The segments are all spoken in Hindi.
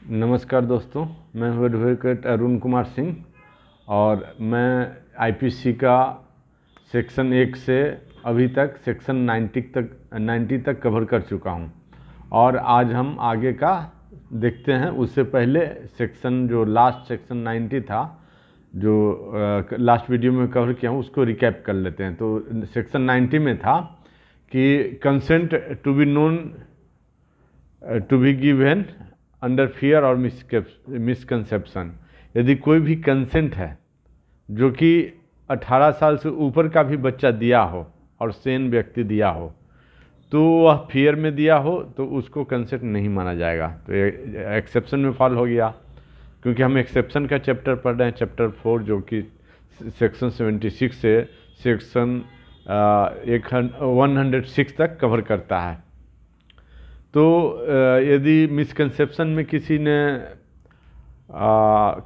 नमस्कार दोस्तों, मैं हूँ एडवोकेट अरुण कुमार सिंह और मैं आईपीसी का सेक्शन 1 से अभी तक सेक्शन 90 तक कवर कर चुका हूँ और आज हम आगे का देखते हैं। उससे पहले सेक्शन जो लास्ट सेक्शन 90 था, जो लास्ट वीडियो में कवर किया हूँ, उसको रिकैप कर लेते हैं। तो सेक्शन 90 में था कि consent to be known to be given under fear और मिसकंसेप्शन। यदि कोई भी कंसेंट है जो कि 18 साल से ऊपर का भी बच्चा दिया हो और सेन व्यक्ति दिया हो, तो वह फियर में दिया हो तो उसको कंसेंट नहीं माना जाएगा। तो एक्सेप्शन में फॉल हो गया, क्योंकि हम एक्सेप्शन का चैप्टर पढ़ रहे हैं, चैप्टर 4, जो कि सेक्शन 76 से सेक्शन 106 तक कवर करता है। तो यदि मिसकंसेप्शन में किसी ने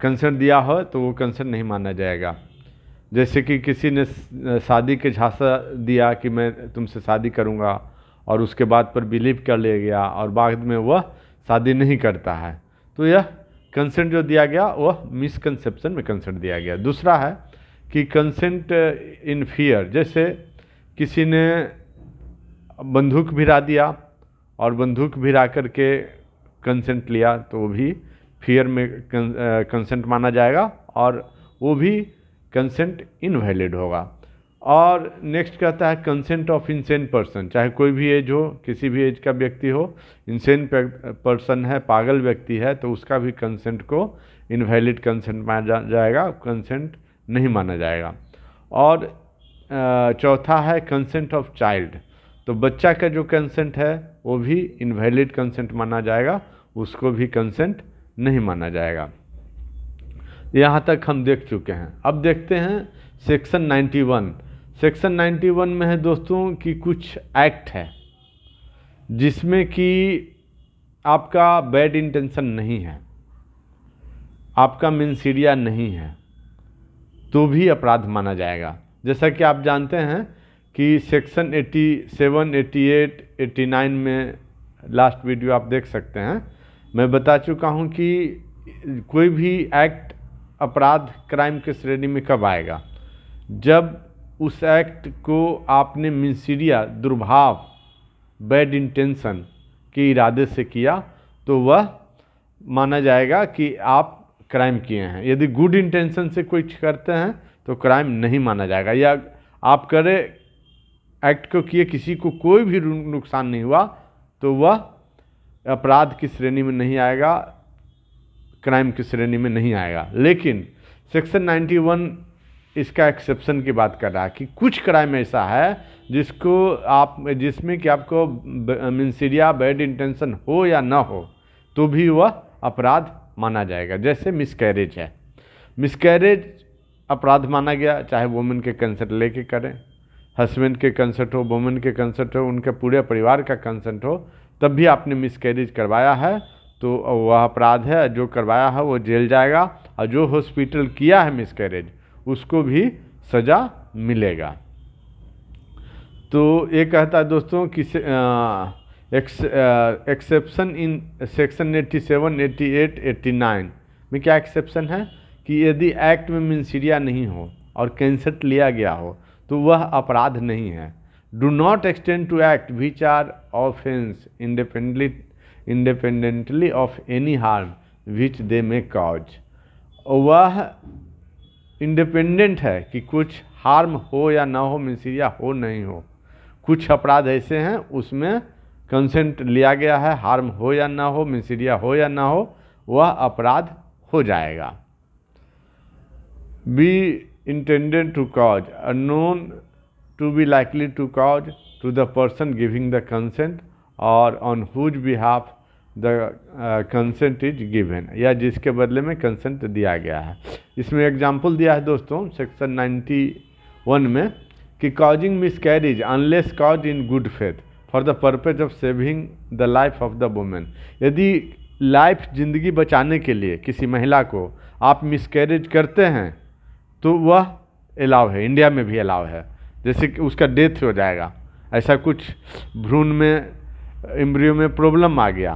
कंसेंट दिया हो तो वो कंसेंट नहीं माना जाएगा। जैसे कि किसी ने शादी के झांसा दिया कि मैं तुमसे शादी करूंगा और उसके बाद पर बिलीव कर ले गया और बाद में वह शादी नहीं करता है, तो यह कंसेंट जो दिया गया वह मिसकंसेप्शन में कंसेंट दिया गया। दूसरा है कि कंसेंट इन फियर, जैसे किसी ने बंदूक भिरा दिया और बंदूक भिरा करके कंसेंट लिया, तो वो भी फियर में कंसेंट माना जाएगा और वो भी कंसेंट इनवैलिड होगा। और नेक्स्ट कहता है कंसेंट ऑफ इंसेन पर्सन, चाहे कोई भी एज हो, किसी भी एज का व्यक्ति हो, इंसेन पर्सन है, पागल व्यक्ति है, तो उसका भी कंसेंट को इनवैलिड कंसेंट माना जाएगा, कंसेंट नहीं माना जाएगा। और चौथा है कंसेंट ऑफ चाइल्ड, तो बच्चा का जो कंसेंट है वो भी इनवैलिड कंसेंट माना जाएगा, उसको भी कंसेंट नहीं माना जाएगा। यहाँ तक हम देख चुके हैं। अब देखते हैं सेक्शन 91। सेक्शन 91 में है दोस्तों कि कुछ एक्ट है जिसमें कि आपका बैड इंटेंशन नहीं है, आपका मेंसीरिया नहीं है, तो भी अपराध माना जाएगा। जैसा कि आप जानते हैं कि सेक्शन 87, 88, 89 में लास्ट वीडियो आप देख सकते हैं, मैं बता चुका हूं कि कोई भी एक्ट अपराध क्राइम के श्रेणी में कब आएगा, जब उस एक्ट को आपने मिंसीरिया, दुर्भाव, बैड इंटेंशन के इरादे से किया तो वह माना जाएगा कि आप क्राइम किए हैं। यदि गुड इंटेंशन से कोई करते हैं तो क्राइम नहीं माना जाएगा। या आप करें एक्ट को किए, किसी को कोई भी नुकसान नहीं हुआ, तो वह अपराध की श्रेणी में नहीं आएगा, क्राइम की श्रेणी में नहीं आएगा। लेकिन सेक्शन 91 इसका एक्सेप्शन की बात कर रहा है कि कुछ क्राइम ऐसा है जिसमें कि आपको मिंसीरिया, बैड इंटेंशन हो या ना हो तो भी वह अपराध माना जाएगा। जैसे मिसकैरेज है, मिसकैरेज अपराध माना गया, चाहे वुमेन के कंसेंट लेके करें, हस्बैंड के कंसेंट हो, वुमेन के कंसेंट हो, उनके पूरे परिवार का कंसेंट हो, तब भी आपने मिसकैरेज करवाया है तो वह अपराध है। जो करवाया है वो जेल जाएगा और जो हॉस्पिटल किया है मिसकैरेज उसको भी सज़ा मिलेगा। तो ये कहता है दोस्तों कि एक्सेप्शन इन सेक्शन 87, 88, 89 में क्या एक्सेप्शन है कि यदि एक्ट में मिंसीरिया नहीं हो और कंसेंट लिया गया हो तो वह अपराध नहीं है। Do not extend to act which are offence independently of any harm which they may cause. वह इंडिपेंडेंट है कि कुछ हार्म हो या ना हो, मिंसीरिया हो नहीं हो। कुछ अपराध ऐसे हैं उसमें कंसेंट लिया गया है, हार्म हो या ना हो, मिंसीरिया हो या ना हो, वह अपराध हो जाएगा। Be intended to cause, unknown to be likely to cause to the person giving the consent or on whose behalf the consent is given, या जिसके बदले में कंसेंट दिया गया है। इसमें एग्जाम्पल दिया है दोस्तों सेक्शन 91 में कि causing miscarriage unless caused in good faith for the purpose of saving the life of the woman। यदि लाइफ, जिंदगी बचाने के लिए किसी महिला को आप मिसकैरेज करते हैं तो वह अलाउ है, इंडिया में भी अलाउ है। जैसे कि उसका डेथ हो जाएगा, ऐसा कुछ भ्रूण में, एम्ब्रियो में प्रॉब्लम आ गया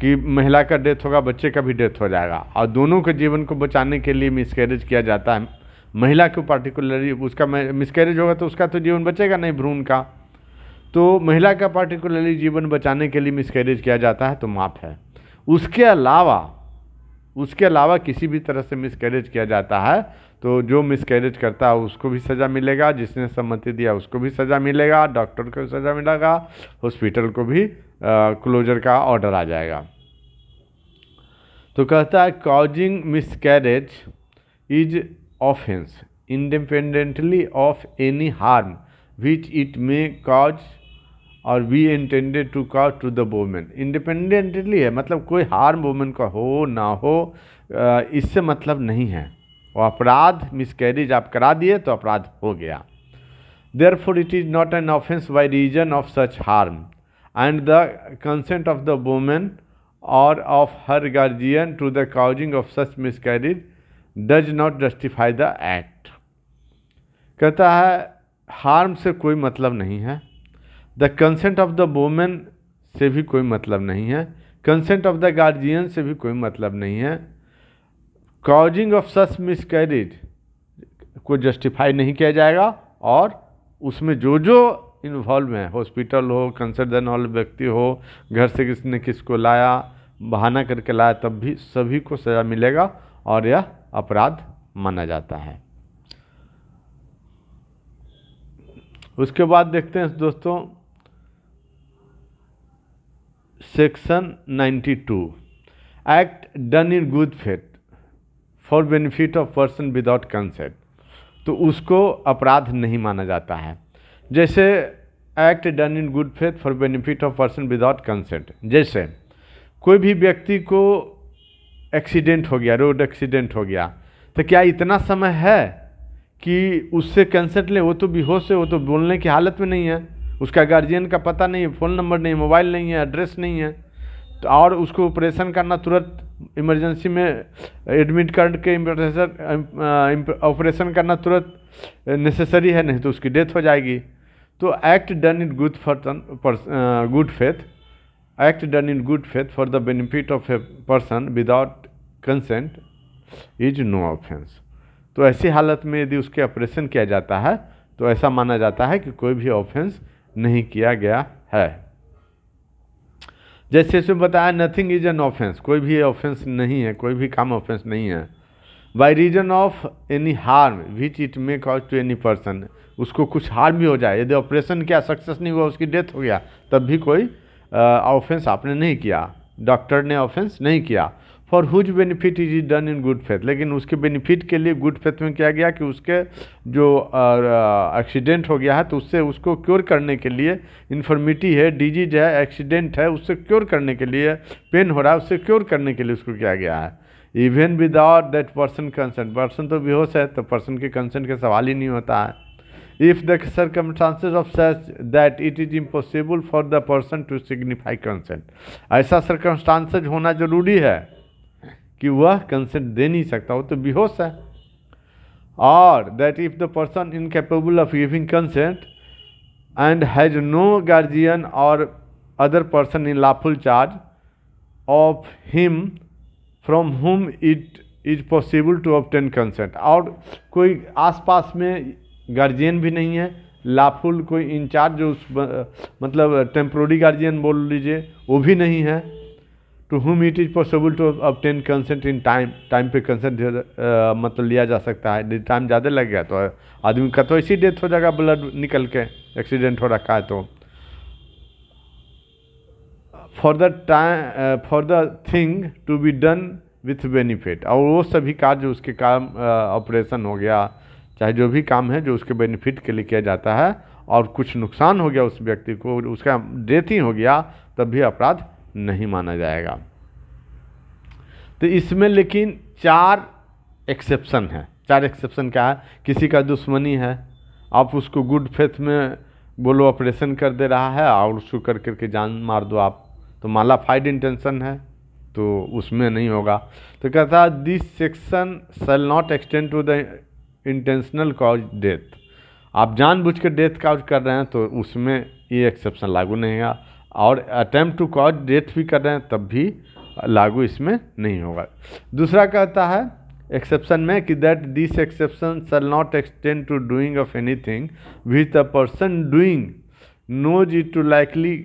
कि महिला का डेथ होगा, बच्चे का भी डेथ हो जाएगा, और दोनों के जीवन को बचाने के लिए मिसकैरेज किया जाता है। महिला को पार्टिकुलरली उसका मिसकैरेज होगा तो उसका तो जीवन बचेगा नहीं, भ्रूण का, तो महिला का पार्टिकुलरली जीवन बचाने के लिए मिसकैरेज किया जाता है तो माफ़ है। उसके अलावा किसी भी तरह से मिसकैरेज किया जाता है तो जो मिसकैरेज करता है उसको भी सज़ा मिलेगा, जिसने सम्मति दिया उसको भी सज़ा मिलेगा, डॉक्टर को सज़ा मिलेगा, हॉस्पिटल को भी क्लोजर का ऑर्डर आ जाएगा। तो कहता है causing miscarriage is offence independently of any harm which it may cause और be intended to cause to the women. Independently है, मतलब कोई हार्म वुमेन का हो ना हो, इससे मतलब नहीं है। और अपराध मिसकैरेज आप करा दिए तो अपराध हो गया। Therefore it is not an offence by reason of such harm and the consent of the women और of her guardian to the causing of such miscarriage does not justify the act. कहता है हार्म से कोई मतलब नहीं है, the consent of the women से भी कोई मतलब नहीं है, कंसेंट ऑफ द गार्जियन से भी कोई मतलब नहीं है, कॉजिंग ऑफ सच मिसकैरेज को जस्टिफाई नहीं किया जाएगा, और उसमें जो जो इन्वॉल्व है, हॉस्पिटल हो, कंसर्न देने वाले व्यक्ति हो, घर से किसने किसको लाया, बहाना करके लाया, तब भी सभी को सज़ा मिलेगा और यह अपराध माना जाता है। उसके बाद देखते हैं दोस्तों section 92 act done in good faith for benefit of person without consent. तो उसको अपराध नहीं माना जाता है। जैसे act done in good faith for benefit of person without consent, जैसे कोई भी व्यक्ति को एक्सीडेंट हो गया, रोड एक्सीडेंट हो गया, तो क्या इतना समय है कि उससे कंसेंट ले? वो तो बेहोश है, वो तो बोलने की हालत में नहीं है, उसका गार्जियन का पता नहीं है, फ़ोन नंबर नहीं है, मोबाइल नहीं है, एड्रेस नहीं है, तो और उसको ऑपरेशन करना, तुरंत इमरजेंसी में एडमिट करके ऑपरेशन करना तुरंत नेसेसरी है, नहीं तो उसकी डेथ हो जाएगी। तो act done in good faith, act done in good faith for the benefit of a person without consent is no offence. तो ऐसी हालत में यदि उसके ऑपरेशन किया जाता है तो ऐसा माना जाता है कि कोई भी ऑफेंस नहीं किया गया है। जैसे इसमें बताया नथिंग इज एन ऑफेंस, कोई भी ऑफेंस नहीं है, कोई भी काम ऑफेंस नहीं है। By reason of any harm which it may cause to any person, उसको कुछ हार्म भी हो जाए, यदि ऑपरेशन किया सक्सेस नहीं हुआ, उसकी डेथ हो गया, तब भी कोई ऑफेंस आपने नहीं किया, डॉक्टर ने ऑफेंस नहीं किया। For whose benefit is is done in good faith, लेकिन उसके बेनिफिट के लिए गुड फेथ में किया गया कि उसके जो एक्सीडेंट हो गया है तो उससे उसको क्योर करने के लिए, इन्फर्मिटी है, डिजीज है, एक्सीडेंट है, उससे क्योर करने के लिए, पेन हो रहा है, उससे क्योर करने के लिए उसको किया गया है। Even without that person consent, person तो बेहोश है तो पर्सन के कंसेंट का सवाल ही नहीं होता है। If the circumstances of such that it is impossible for the person to signify consent, ऐसा सर्कमस्टांसेस होना जरूरी है कि वह कंसेंट दे नहीं सकता, वो तो बेहोश है। और that if the person incapable of giving consent and has no guardian और other person in lawful charge of him from whom it is possible to obtain consent, और कोई आसपास में गार्जियन भी नहीं है, लॉफुल कोई इंचार्ज जो उस मतलब टेम्प्रोरी गार्जियन बोल लीजिए वो भी नहीं है, to whom it is possible to obtain consent in time, time पे कंसेंट मतलब लिया जा सकता है। टाइम ज़्यादा लग गया तो आदमी का तो ऐसी डेथ हो जाएगा, ब्लड निकल के एक्सीडेंट हो रखा है तो। For the thing to be done with benefit, और वो सभी कार्य जो उसके काम ऑपरेशन हो गया, चाहे जो भी काम है जो उसके बेनिफिट के लिए किया जाता है, और कुछ नुकसान हो गया उस व्यक्ति को, उसका डेथ ही हो गया, तब भी अपराध नहीं माना जाएगा। तो इसमें लेकिन 4 एक्सेप्शन है। 4 एक्सेप्शन क्या है? किसी का दुश्मनी है, आप उसको गुड फेथ में बोलो ऑपरेशन कर दे रहा है और उसको कर करके जान मार दो आप, तो मालाफाइड इंटेंशन है तो उसमें नहीं होगा। तो कहता है this section shall not extend to the intentional cause death, आप जानबूझ कर डेथ कॉज कर रहे हैं तो उसमें ये एक्सेप्शन लागू नहीं है, और अटेम्प्ट टू कॉज डेथ भी कर रहे हैं तब भी लागू इसमें नहीं होगा। दूसरा कहता है एक्सेप्शन में कि that this exception shall not extend to doing of anything which the person doing knows it to likely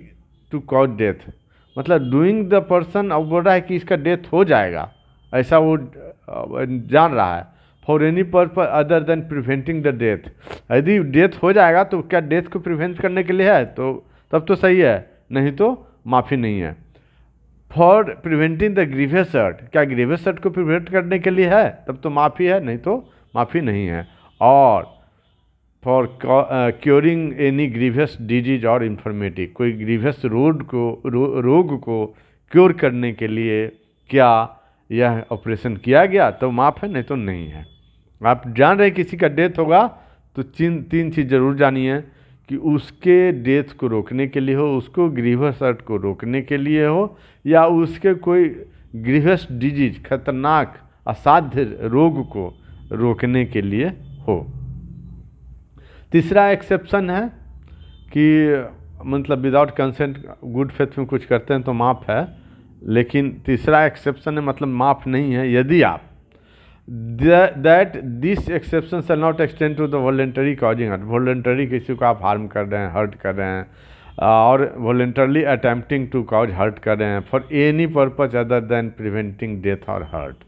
to cause death. मतलब डूइंग द पर्सन अब बोल रहा है कि इसका डेथ हो जाएगा, ऐसा वो जान रहा है, for any purpose other than preventing the death. यदि डेथ हो जाएगा तो क्या डेथ को प्रिवेंट करने के लिए है, तो तब तो सही है, नहीं तो माफ़ी नहीं है। For preventing the grievous hurt, क्या ग्रीवियस हर्ट को प्रिवेंट करने के लिए है, तब तो माफ़ी है, नहीं तो माफ़ी नहीं है। और for curing any grievous disease और इन्फॉर्मेटी, कोई ग्रीवियस रोग को क्योर करने के लिए क्या यह ऑपरेशन किया गया, तो माफ़ है, नहीं तो नहीं है। आप जान रहे किसी का डेथ होगा तो तीन चीज़ जरूर जानिए कि उसके डेथ को रोकने के लिए हो, उसको ग्रीवियस हर्ट को रोकने के लिए हो, या उसके कोई ग्रीवियस डिजीज खतरनाक असाध्य रोग को रोकने के लिए हो। तीसरा एक्सेप्शन है कि मतलब विदाउट कंसेंट गुड फेथ में कुछ करते हैं तो माफ़ है, लेकिन तीसरा एक्सेप्शन है मतलब माफ़ नहीं है यदि आप that this exception shall not extend to the voluntary causing hurt. Voluntary किसी को आप हार्म कर रहे हैं, हर्ट कर रहे हैं, और voluntarily attempting to cause hurt कर रहे हैं for any purpose other than preventing death और हर्ट।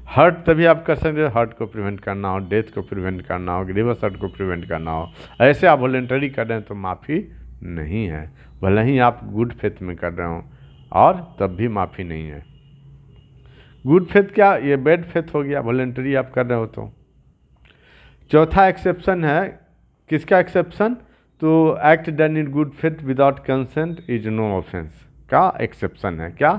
हर्ट तभी आप कर सकते हो, हर्ट को प्रिवेंट करना हो, डेथ को प्रिवेंट करना हो, ग्रीवियस हर्ट को प्रिवेंट करना हो, ऐसे आप वॉलेंटरी कर रहे हैं तो माफ़ी नहीं है, भले ही आप गुड फेथ में कर रहे हो, और तब भी माफ़ी नहीं है। गुड फेथ क्या, ये बैड फेथ हो गया, वॉलेंटरी आप कर रहे हो तो। चौथा एक्सेप्शन है, किसका एक्सेप्शन, तो act done in good faith without consent is no offence का एक्सेप्शन है। क्या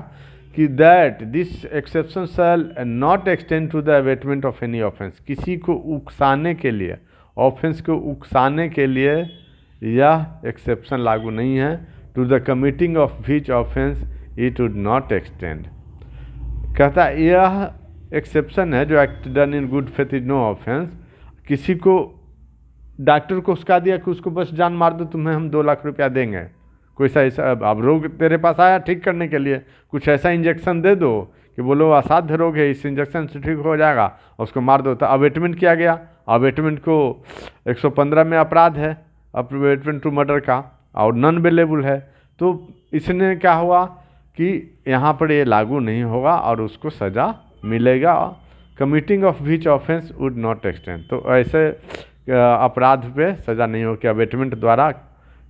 कि that this exception shall not extend to the abetment of any offence. किसी को उकसाने के लिए, ऑफेंस को उकसाने के लिए यह एक्सेप्शन लागू नहीं है। To the committing of which offence it would not extend. कहता है यह एक्सेप्शन है जो act done in good faith is no offence. किसी को डॉक्टर को उसका दिया कि उसको बस जान मार दो, तुम्हें हम 2 लाख रुपया देंगे, कोई सा ऐसा अब रोग तेरे पास आया ठीक करने के लिए, कुछ ऐसा इंजेक्शन दे दो कि बोलो असाध्य रोग है, इस इंजेक्शन से ठीक हो जाएगा, और उसको मार दो, तो अवेटमेंट किया गया। अवेटमेंट को 115 में अपराध है, अवेटमेंट टू मर्डर का, और नॉन अवेलेबल है, तो इसने क्या हुआ कि यहाँ पर ये लागू नहीं होगा और उसको सज़ा मिलेगा। Committing of which offence would not extend, तो ऐसे अपराध पे सज़ा नहीं हो कि अवेटमेंट द्वारा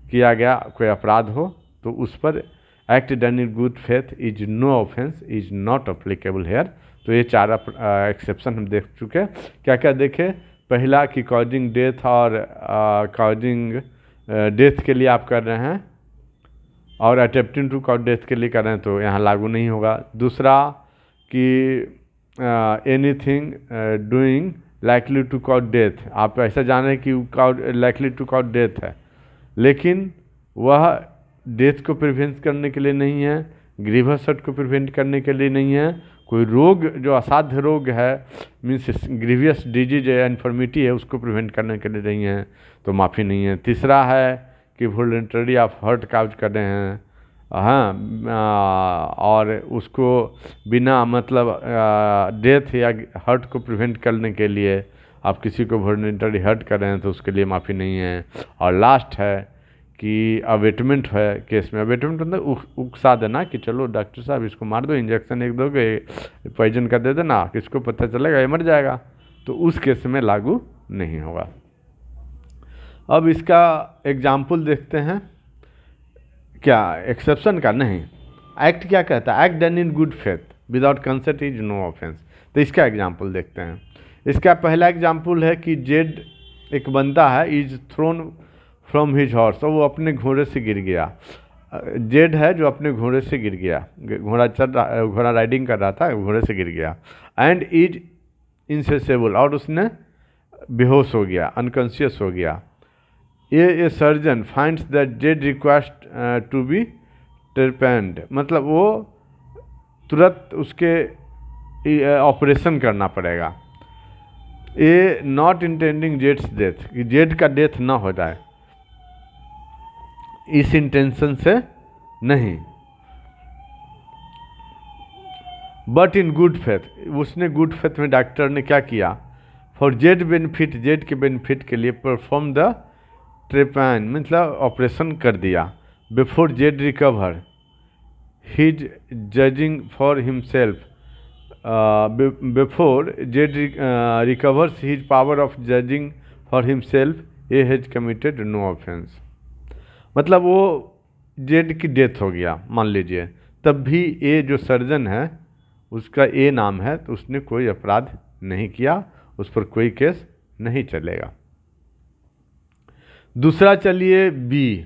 किया गया कोई अपराध हो तो उस पर act done in good faith is no offence is not applicable here. तो ये 4 एक्सेप्शन हम देख चुके। क्या क्या देखे, पहला कि कॉजिंग डेथ और कॉजिंग डेथ के लिए आप कर रहे हैं, और अटेम्प्टिंग टू कॉज डेथ के लिए कर रहे हैं तो यहाँ लागू नहीं होगा। दूसरा कि anything doing likely to cause death, आप ऐसा जान रहे हैं कि लाइकली टू कॉज डेथ है, लेकिन वह डेथ को प्रिवेंट करने के लिए नहीं है, ग्रीवियस हर्ट को प्रिवेंट करने के लिए नहीं है, कोई रोग जो असाध्य रोग है मीन्स ग्रीवियस डिजीज या इन्फॉर्मिटी है उसको प्रिवेंट करने के लिए नहीं है, तो माफ़ी नहीं है। तीसरा है कि वॉलंटरी आप हर्ट काउज कर रहे हैं, हाँ, और उसको बिना मतलब डेथ या हर्ट को प्रिवेंट करने के लिए आप किसी को वॉलंटरी हर्ट कर रहे हैं तो उसके लिए माफ़ी नहीं है। और लास्ट है कि अवेटमेंट है केस में, अवेटमेंट मतलब उकसा देना कि चलो डॉक्टर साहब इसको मार दो, इंजेक्शन एक दोगे, पॉइजन का दे देना, किसको पता चलेगा ये मर जाएगा, तो उस केस में लागू नहीं होगा। अब इसका एग्जाम्पल देखते हैं, क्या एक्सेप्शन का नहीं, एक्ट क्या कहता है, act done in good faith without consent is no offence. तो इसका एग्जाम्पल देखते हैं। इसका पहला एग्जाम्पल है कि जेड एक बंदा है, is throne from his horse, तो वो अपने घोड़े से गिर गया। जेड है जो अपने घोड़े से गिर गया, घोड़ा राइडिंग कर रहा था, घोड़े से गिर गया, एंड इज इनसेंसेबल, और उसने बेहोश हो गया, अनकॉन्शियस हो गया। A surgeon finds that Z request to be trepanned, मतलब वो तुरंत उसके ऑपरेशन करना पड़ेगा। ए नॉट इंटेंडिंग जेड्स डेथ, कि जेड का डेथ ना हो जाए, इस इंटेंशन से नहीं। बट इन गुड फेथ, उसने गुड फेथ में डॉक्टर ने क्या किया, फॉर जेड बेनिफिट, जेड के बेनिफिट के लिए परफॉर्म द ट्रेपैन, मतलब ऑपरेशन कर दिया। Before Z recover his judging for himself, before Z recovers his power of judging for himself A has committed no offence. मतलब वो जेड की डेथ हो गया मान लीजिए, तब भी ए जो सर्जन है उसका ए नाम है, तो उसने कोई अपराध नहीं किया, उस पर कोई केस नहीं चलेगा। दूसरा चलिए बी।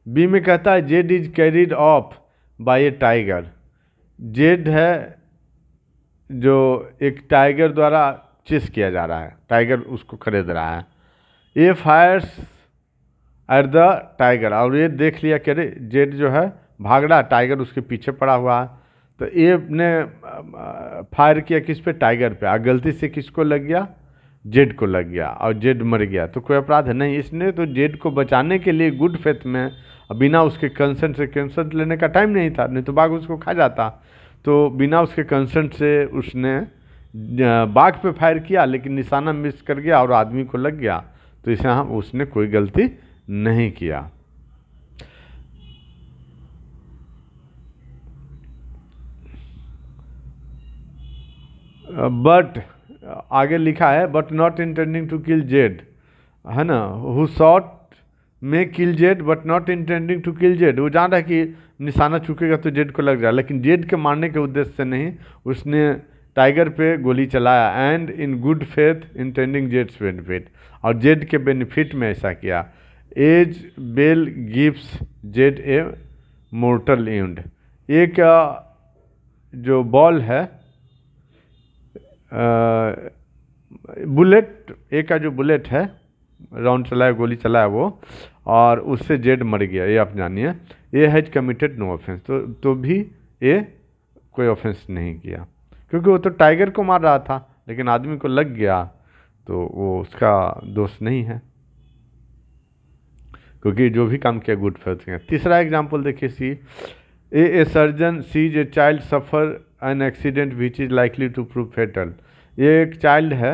बी में कहता है Z is carried off by a tiger. Z है जो एक टाइगर द्वारा चेस किया जा रहा है, टाइगर उसको खरीद रहा है। ए फायर्स एट द टाइगर, और ये देख लिया कि अरे जेड जो है भाग रहा, टाइगर उसके पीछे पड़ा हुआ है, तो ये ने फायर किया किस पे, टाइगर पे, और गलती से किसको लग गया, जेड को लग गया, और जेड मर गया, तो कोई अपराध है नहीं। इसने तो जेड को बचाने के लिए गुड फेथ में बिना उसके कंसेंट से, कंसेंट लेने का टाइम नहीं था, नहीं तो बाघ उसको खा जाता, तो बिना उसके कंसेंट से उसने बाघ पे फायर किया, लेकिन निशाना मिस कर गया और आदमी को लग गया, तो इसे यहाँ उसने कोई गलती नहीं किया। बट आगे लिखा है but not intending to kill Z, है ना, हु शॉट में kill Z but not intending to kill Z. वो जान रहा है कि निशाना चुकेगा तो जेड को लग जाए, लेकिन जेड के मारने के उद्देश्य से नहीं, उसने टाइगर पे गोली चलाया। And in good faith intending जेड्स बेनिफिट, और जेड के बेनिफिट में ऐसा किया। A's ball gives Z a mortal wound, एक जो बॉल है, बुलेट, एक का जो बुलेट है, राउंड चलाया, गोली चलाया वो, और उससे जेड मर गया, ये आप जानिए। ये हैज कमिटेड नो ऑफेंस, तो भी ये कोई ऑफेंस नहीं किया, क्योंकि वो तो टाइगर को मार रहा था, लेकिन आदमी को लग गया, तो वो उसका दोष नहीं है, क्योंकि जो भी काम किया गुड फेथ किया। तीसरा एग्जाम्पल देखिए C. A surgeon sees a child suffer an accident which is likely to prove fatal. ये एक चाइल्ड है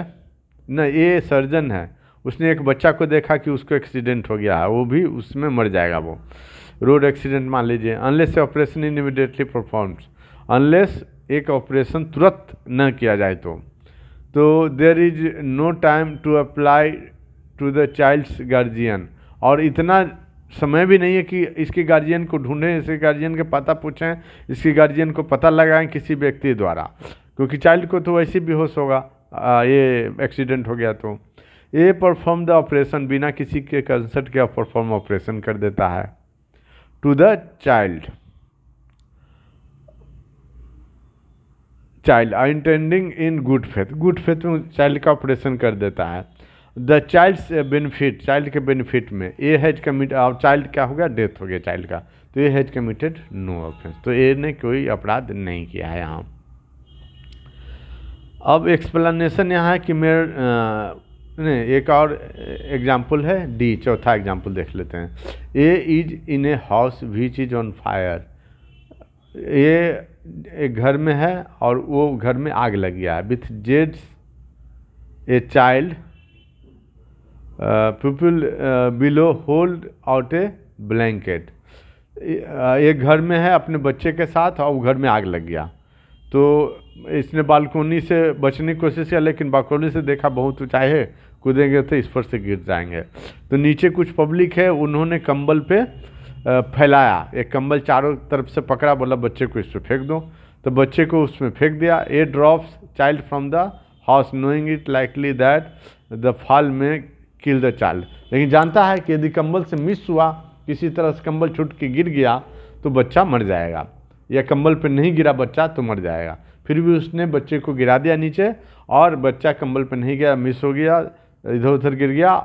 न, ये सर्जन है, उसने एक बच्चा को देखा कि उसको एक्सीडेंट हो गया है, वो भी उसमें मर जाएगा, वो रोड एक्सीडेंट मान लीजिए। Unless operation in immediately performs, unless एक ऑपरेशन तुरंत न किया जाए तो there is no time to apply to the child's guardian, और इतना समय भी नहीं है कि इसके गार्जियन को ढूंढें, इसके गार्जियन के पता पूछें, इसके गार्जियन को पता लगाएं किसी व्यक्ति द्वारा, क्योंकि चाइल्ड को तो वैसे बेहोश होगा, ये एक्सीडेंट हो गया तो। ये परफॉर्म द ऑपरेशन, बिना किसी के कंसर्ट के परफॉर्म ऑपरेशन कर देता है to the child, child intending in good faith, good faith में चाइल्ड का ऑपरेशन कर देता है। द चाइल्ड्स बेनिफिट, चाइल्ड के बेनिफिट में ए हैज कमिट, और चाइल्ड क्या हो गया, डेथ हो गया चाइल्ड का, तो A has committed no offence, तो ए ने कोई अपराध नहीं किया है यहाँ। अब एक्सप्लेनेशन यहाँ है कि मेरे नहीं, एक और एग्जाम्पल है डी, चौथा एग्जाम्पल देख लेते हैं। A is in a house which is on fire, ये एक घर में है और वो घर में आग लग गया है। With Jades a child people below hold out A blanket, एक घर में है अपने बच्चे के साथ और घर में आग लग गया, तो इसने बालकोनी से बचने की कोशिश किया, लेकिन बालकोनी से देखा बहुत ऊंचाई है, कूदेंगे तो इस पर से गिर जाएंगे, तो नीचे कुछ पब्लिक है, उन्होंने कंबल पे फैलाया, एक कंबल चारों तरफ से पकड़ा, बोला बच्चे को इस पर फेंक दो, तो बच्चे को उसमें फेंक दिया। A drops child from the house knowing it likely that the fall may kill the child, लेकिन जानता है कि यदि कंबल से मिस हुआ, किसी तरह से कंबल छूट के गिर गया तो बच्चा मर जाएगा, या कंबल पे नहीं गिरा बच्चा तो मर जाएगा, फिर भी उसने बच्चे को गिरा दिया नीचे, और बच्चा कंबल पे नहीं गया, मिस हो गया, इधर उधर गिर गया,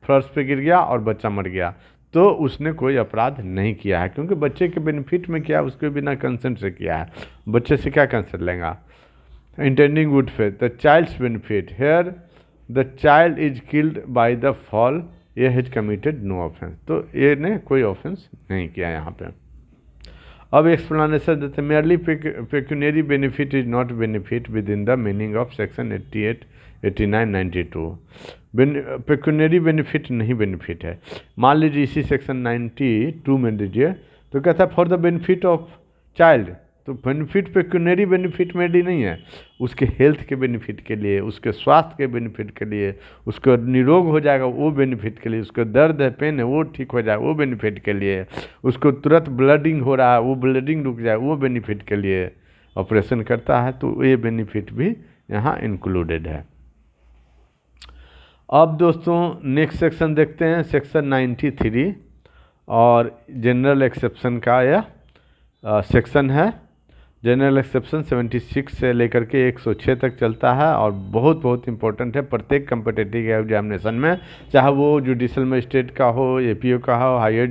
फर्श पे गिर गया और बच्चा मर गया, तो उसने कोई अपराध नहीं किया है, क्योंकि बच्चे के बेनिफिट में किया, उसके बिना कंसेंट से किया है, बच्चे से क्या कंसेंट लेगा। Intending good faith, the child's benefit, here the child is killed by the fall, ये हैज कमिटेड नो ऑफेंस, तो ये ने कोई ऑफेंस नहीं किया यहाँ पे। अब एक्सप्लेनेशन देते हैं, merely pecuniary benefit is not benefit with in the meaning of section 88, 89, 92। Pecuniary benefit नहीं बेनिफिट है। मान लीजिए इसी सेक्शन 92 में दीजिए तो कहता है for the benefit of child, तो बेनिफिट पेक्यूनरी बेनिफिट में भी नहीं है, उसके हेल्थ के बेनिफिट के लिए, उसके स्वास्थ्य के बेनिफिट के लिए, उसको निरोग हो जाएगा वो बेनिफिट के लिए, उसको दर्द है पेन है वो ठीक हो जाए वो बेनिफिट के लिए, उसको तुरंत ब्लडिंग हो रहा है वो ब्लडिंग रुक जाए वो बेनिफिट के लिए ऑपरेशन करता है, तो ये बेनिफिट भी यहाँ इंक्लूडेड है। अब दोस्तों नेक्स्ट सेक्शन देखते हैं, सेक्शन 93 और जनरल एक्सेप्शन का यह सेक्शन है। जनरल एक्सेप्शन 76 से लेकर के 106 तक चलता है और बहुत बहुत इंपॉर्टेंट है प्रत्येक कम्पिटिटिव एग्जामिनेशन में, चाहे वो जुडिशल मजिस्ट्रेट का हो, एपीओ का हो, हायर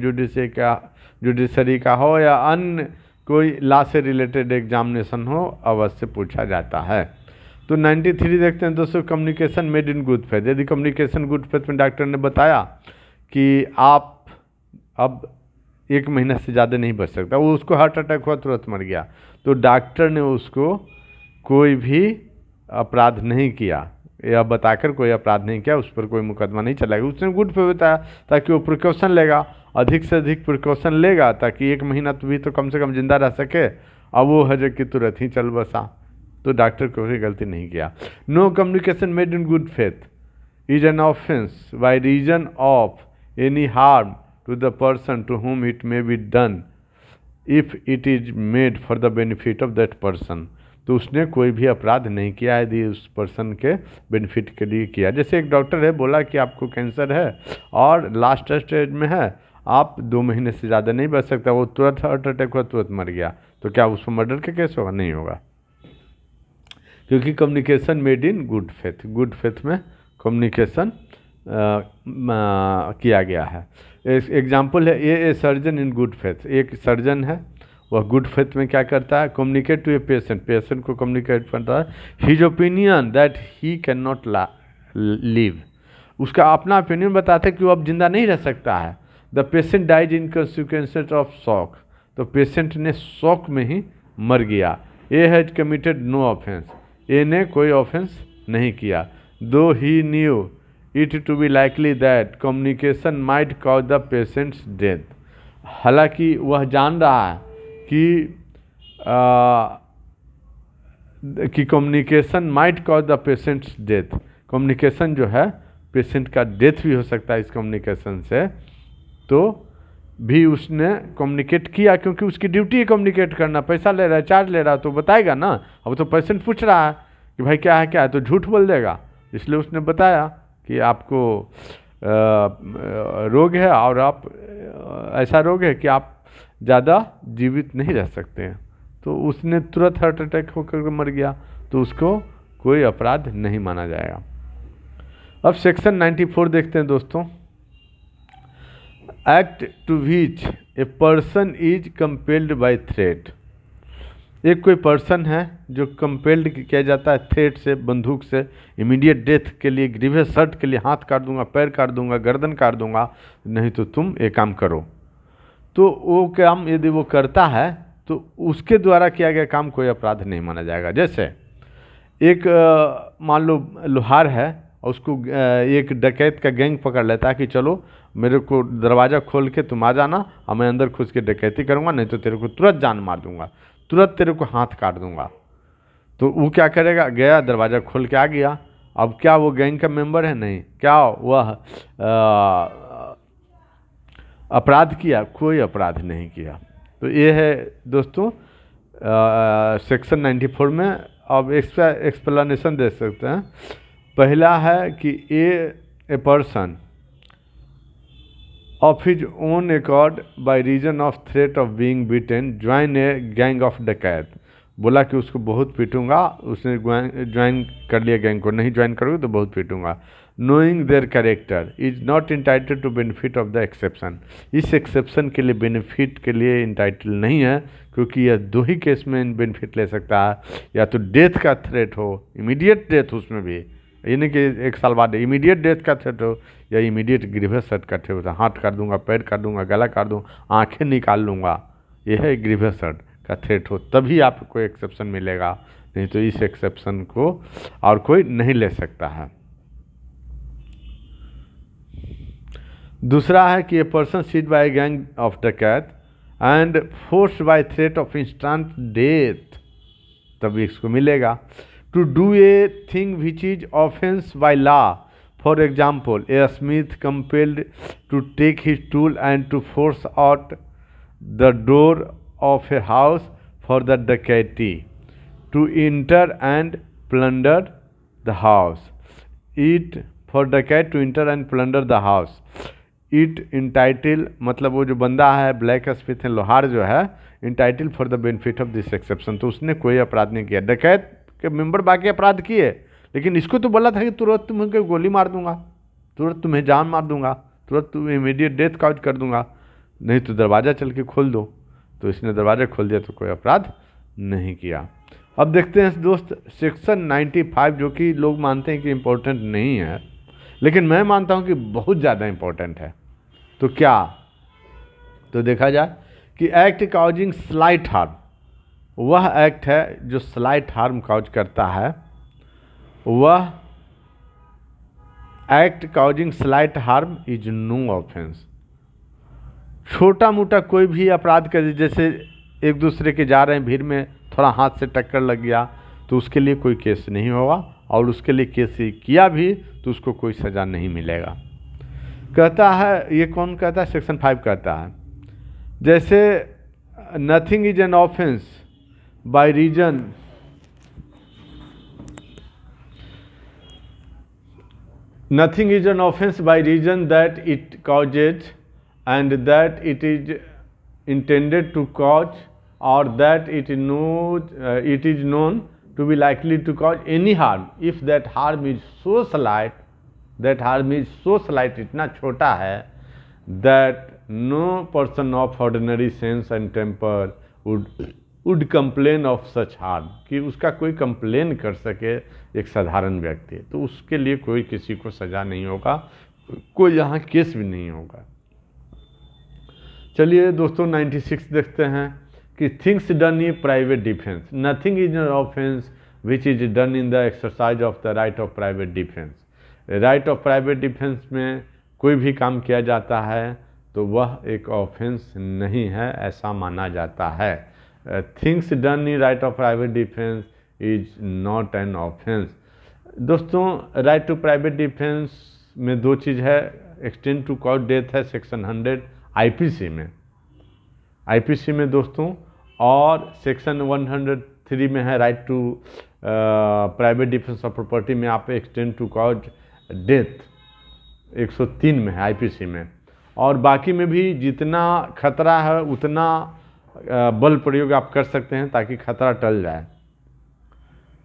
जुडिशरी का हो या अन्य कोई लॉ से रिलेटेड एग्जामिनेशन हो, अवश्य पूछा जाता है। तो 93 देखते हैं दोस्तों, communication made in good faith. यदि कम्युनिकेशन गुड फेथ में डॉक्टर ने बताया कि आप अब 1 महीना से ज़्यादा नहीं बच सकता, वो उसको हार्ट अटैक हुआ तुरंत मर गया, तो डॉक्टर ने उसको कोई भी अपराध नहीं किया, या बताकर कोई अपराध नहीं किया, उस पर कोई मुकदमा नहीं चलाएगा, उसने गुड फेथ बताया ताकि वो प्रिकॉशन लेगा, अधिक से अधिक प्रिकॉशन लेगा ताकि 1 महीना तो भी तो कम से कम जिंदा रह सके। अब वो है कि तुरंत ही चल बसा, तो डॉक्टर को कोई गलती नहीं किया। No communication made in good faith is an offence by reason of any harm to the person to whom it may be done if it is made for the benefit of that person। तो उसने कोई भी अपराध नहीं किया यदि उस पर्सन के बेनिफिट के लिए किया। जैसे एक डॉक्टर है बोला कि आपको कैंसर है और लास्ट स्टेज में है, आप 2 महीने से ज़्यादा नहीं बच सकता, वो तुरंत हार्ट अटैक हुआ तुरंत मर गया, तो क्या उसको मर्डर का केस होगा? नहीं होगा, क्योंकि communication made in good faith, good faith में कम्युनिकेशन किया गया है। एग्जाम्पल है a surgeon in good faith, एक सर्जन है वह गुड फेथ में क्या करता है, communicate to a patient, patient को कम्युनिकेट करता है his opinion that he can not live, उसका अपना ओपिनियन बताता है कि वो अब जिंदा नहीं रह सकता है। The patient dies in consequences of shock, तो पेशेंट ने शॉक में ही मर गया। A has committed no offence, A ने कोई ऑफेंस नहीं किया। Though he knew it to be likely that communication might cause the patient's death, हालांकि वह जान रहा है कि communication might cause the patient's death, communication जो है पेशेंट का डेथ भी हो सकता है इस कम्युनिकेशन से, तो भी उसने कम्युनिकेट किया क्योंकि उसकी ड्यूटी है कम्युनिकेट करना, पैसा ले रहा है, चार्ज ले रहा है तो बताएगा ना। अब तो पेशेंट पूछ रहा है कि भाई क्या है क्या है, तो झूठ बोल देगा, इसलिए उसने बताया कि आपको रोग है और आप ऐसा रोग है कि आप ज़्यादा जीवित नहीं रह सकते हैं, तो उसने तुरंत हार्ट अटैक होकर मर गया, तो उसको कोई अपराध नहीं माना जाएगा। अब सेक्शन 94 देखते हैं दोस्तों, act to which a person is compelled by threat, एक कोई पर्सन है जो कंपेल्ड किया जाता है थ्रेट से, बंदूक से, इमीडिएट डेथ के लिए, ग्रीवियस हर्ट के लिए, हाथ काट दूंगा, पैर काट दूंगा, गर्दन काट दूंगा, नहीं तो तुम एक काम करो, तो वो काम यदि वो करता है तो उसके द्वारा किया गया काम कोई अपराध नहीं माना जाएगा। जैसे एक मान लो लोहार है और उसको एक डकैत का गैंग पकड़ लेता है कि चलो मेरे को दरवाज़ा खोल के तुम आ जाना और मैं अंदर घुस के डकैती करूँगा, नहीं तो तेरे को तुरंत जान मार दूंगा, तुरंत तेरे को हाथ काट दूंगा। तो वो क्या करेगा, गया दरवाज़ा खोल के आ गया, अब क्या वो गैंग का मेंबर है? नहीं। क्या वह अपराध किया? कोई अपराध नहीं किया। तो ये है दोस्तों सेक्शन 94 में। अब एक्स्ट्रा एक्सप्लेनेशन दे सकते हैं। पहला है कि A person of his own accord by reason of threat of being beaten join a gang of डकैत, बोला कि उसको बहुत पीटूंगा, उसने ज्वाइन कर लिया गैंग को, नहीं ज्वाइन करोगे तो बहुत पीटूंगा। Knowing their character is not entitled to benefit of the exception, इस एक्सेप्शन के लिए बेनिफिट के लिए इंटाइटल नहीं है, क्योंकि यह 2 ही केस में बेनिफिट ले सकता है, या तो डेथ का थ्रेट हो, इमीडिएट डेथ उसमें भी, ये नहीं कि 1 साल बाद, इमीडिएट डेथ का थ्रेट हो या इमीडिएट ग्रीवियस हर्ट का थ्रेट हो, हाथ काट दूंगा, पैर काट दूंगा, गला काट दूंगा, आंखें निकाल लूँगा, यह है ग्रीवियस हर्ट का थ्रेट हो, तभी आपको एक्सेप्शन मिलेगा, नहीं तो इस एक्सेप्शन को और कोई नहीं ले सकता है। दूसरा है कि A person seized by gang of dacoit and forced by threat of instant death, तभी इसको मिलेगा। To do a thing which is offence by law, for example a smith compelled to take his tool and to force out the door of a house for the dacoity, to enter and plunder the house, it for dacoit to enter and plunder the house, it entitled, मतलब वो जो बंदा है ब्लैक स्मिथ है, लोहार जो है, entitled for the benefit of this exception, तो उसने कोई अपराध नहीं किया। डकैत के मेंबर बाकी अपराध किए, लेकिन इसको तो बोला था कि तुरंत तुम्हें गोली मार दूंगा, तुरंत तुम्हें जान मार दूंगा, तुरंत तुम्हें इमीडिएट डेथ काउज कर दूंगा, नहीं तो दरवाज़ा चल के खोल दो, तो इसने दरवाज़ा खोल दिया तो कोई अपराध नहीं किया। अब देखते हैं दोस्त सेक्शन 95, जो कि लोग मानते हैं कि इम्पोर्टेंट नहीं है, लेकिन मैं मानता हूं कि बहुत ज़्यादा इम्पोर्टेंट है। तो क्या, तो देखा जाए कि एक्ट काउजिंग स्लाइट हार्म, वह एक्ट है जो स्लाइट हार्म काउज करता है, वह act causing slight harm is no offence. छोटा मोटा कोई भी अपराध कर, जैसे एक दूसरे के जा रहे हैं भीड़ में, थोड़ा हाथ से टक्कर लग गया, तो उसके लिए कोई केस नहीं होगा, और उसके लिए केस किया भी तो उसको कोई सज़ा नहीं मिलेगा। कहता है, ये कौन कहता है, सेक्शन 5 कहता है, जैसे nothing is an offence by reason, nothing is an offense by reason that it causes and that it is intended to cause, or that it is known to be likely to cause any harm if that harm is so slight, that harm is so slight, इतना छोटा है, that no person of ordinary sense and temper would complain of such harm, कि उसका कोई कंप्लेन कर सके एक साधारण व्यक्ति, तो उसके लिए कोई किसी को सज़ा नहीं होगा, कोई यहाँ केस भी नहीं होगा। चलिए दोस्तों 96 देखते हैं कि things done in private defence, nothing is an offence which is done in the exercise of the right of private defence. Right of private defence में कोई भी काम किया जाता है तो वह एक ऑफेंस नहीं है, ऐसा माना जाता है। Things done in right of private defence is not an offence. दोस्तों राइट टू प्राइवेट डिफेंस में दो चीज़ है, एक्सटेंड टू कॉज डेथ है सेक्शन 100 आईपीसी में, आईपीसी में दोस्तों, और सेक्शन 103 में है right to private defence of property में आप एक्सटेंड टू कॉज डेथ 103 में है आईपीसी में, और बाकी में भी जितना खतरा है उतना बल प्रयोग आप कर सकते हैं ताकि खतरा टल जाए।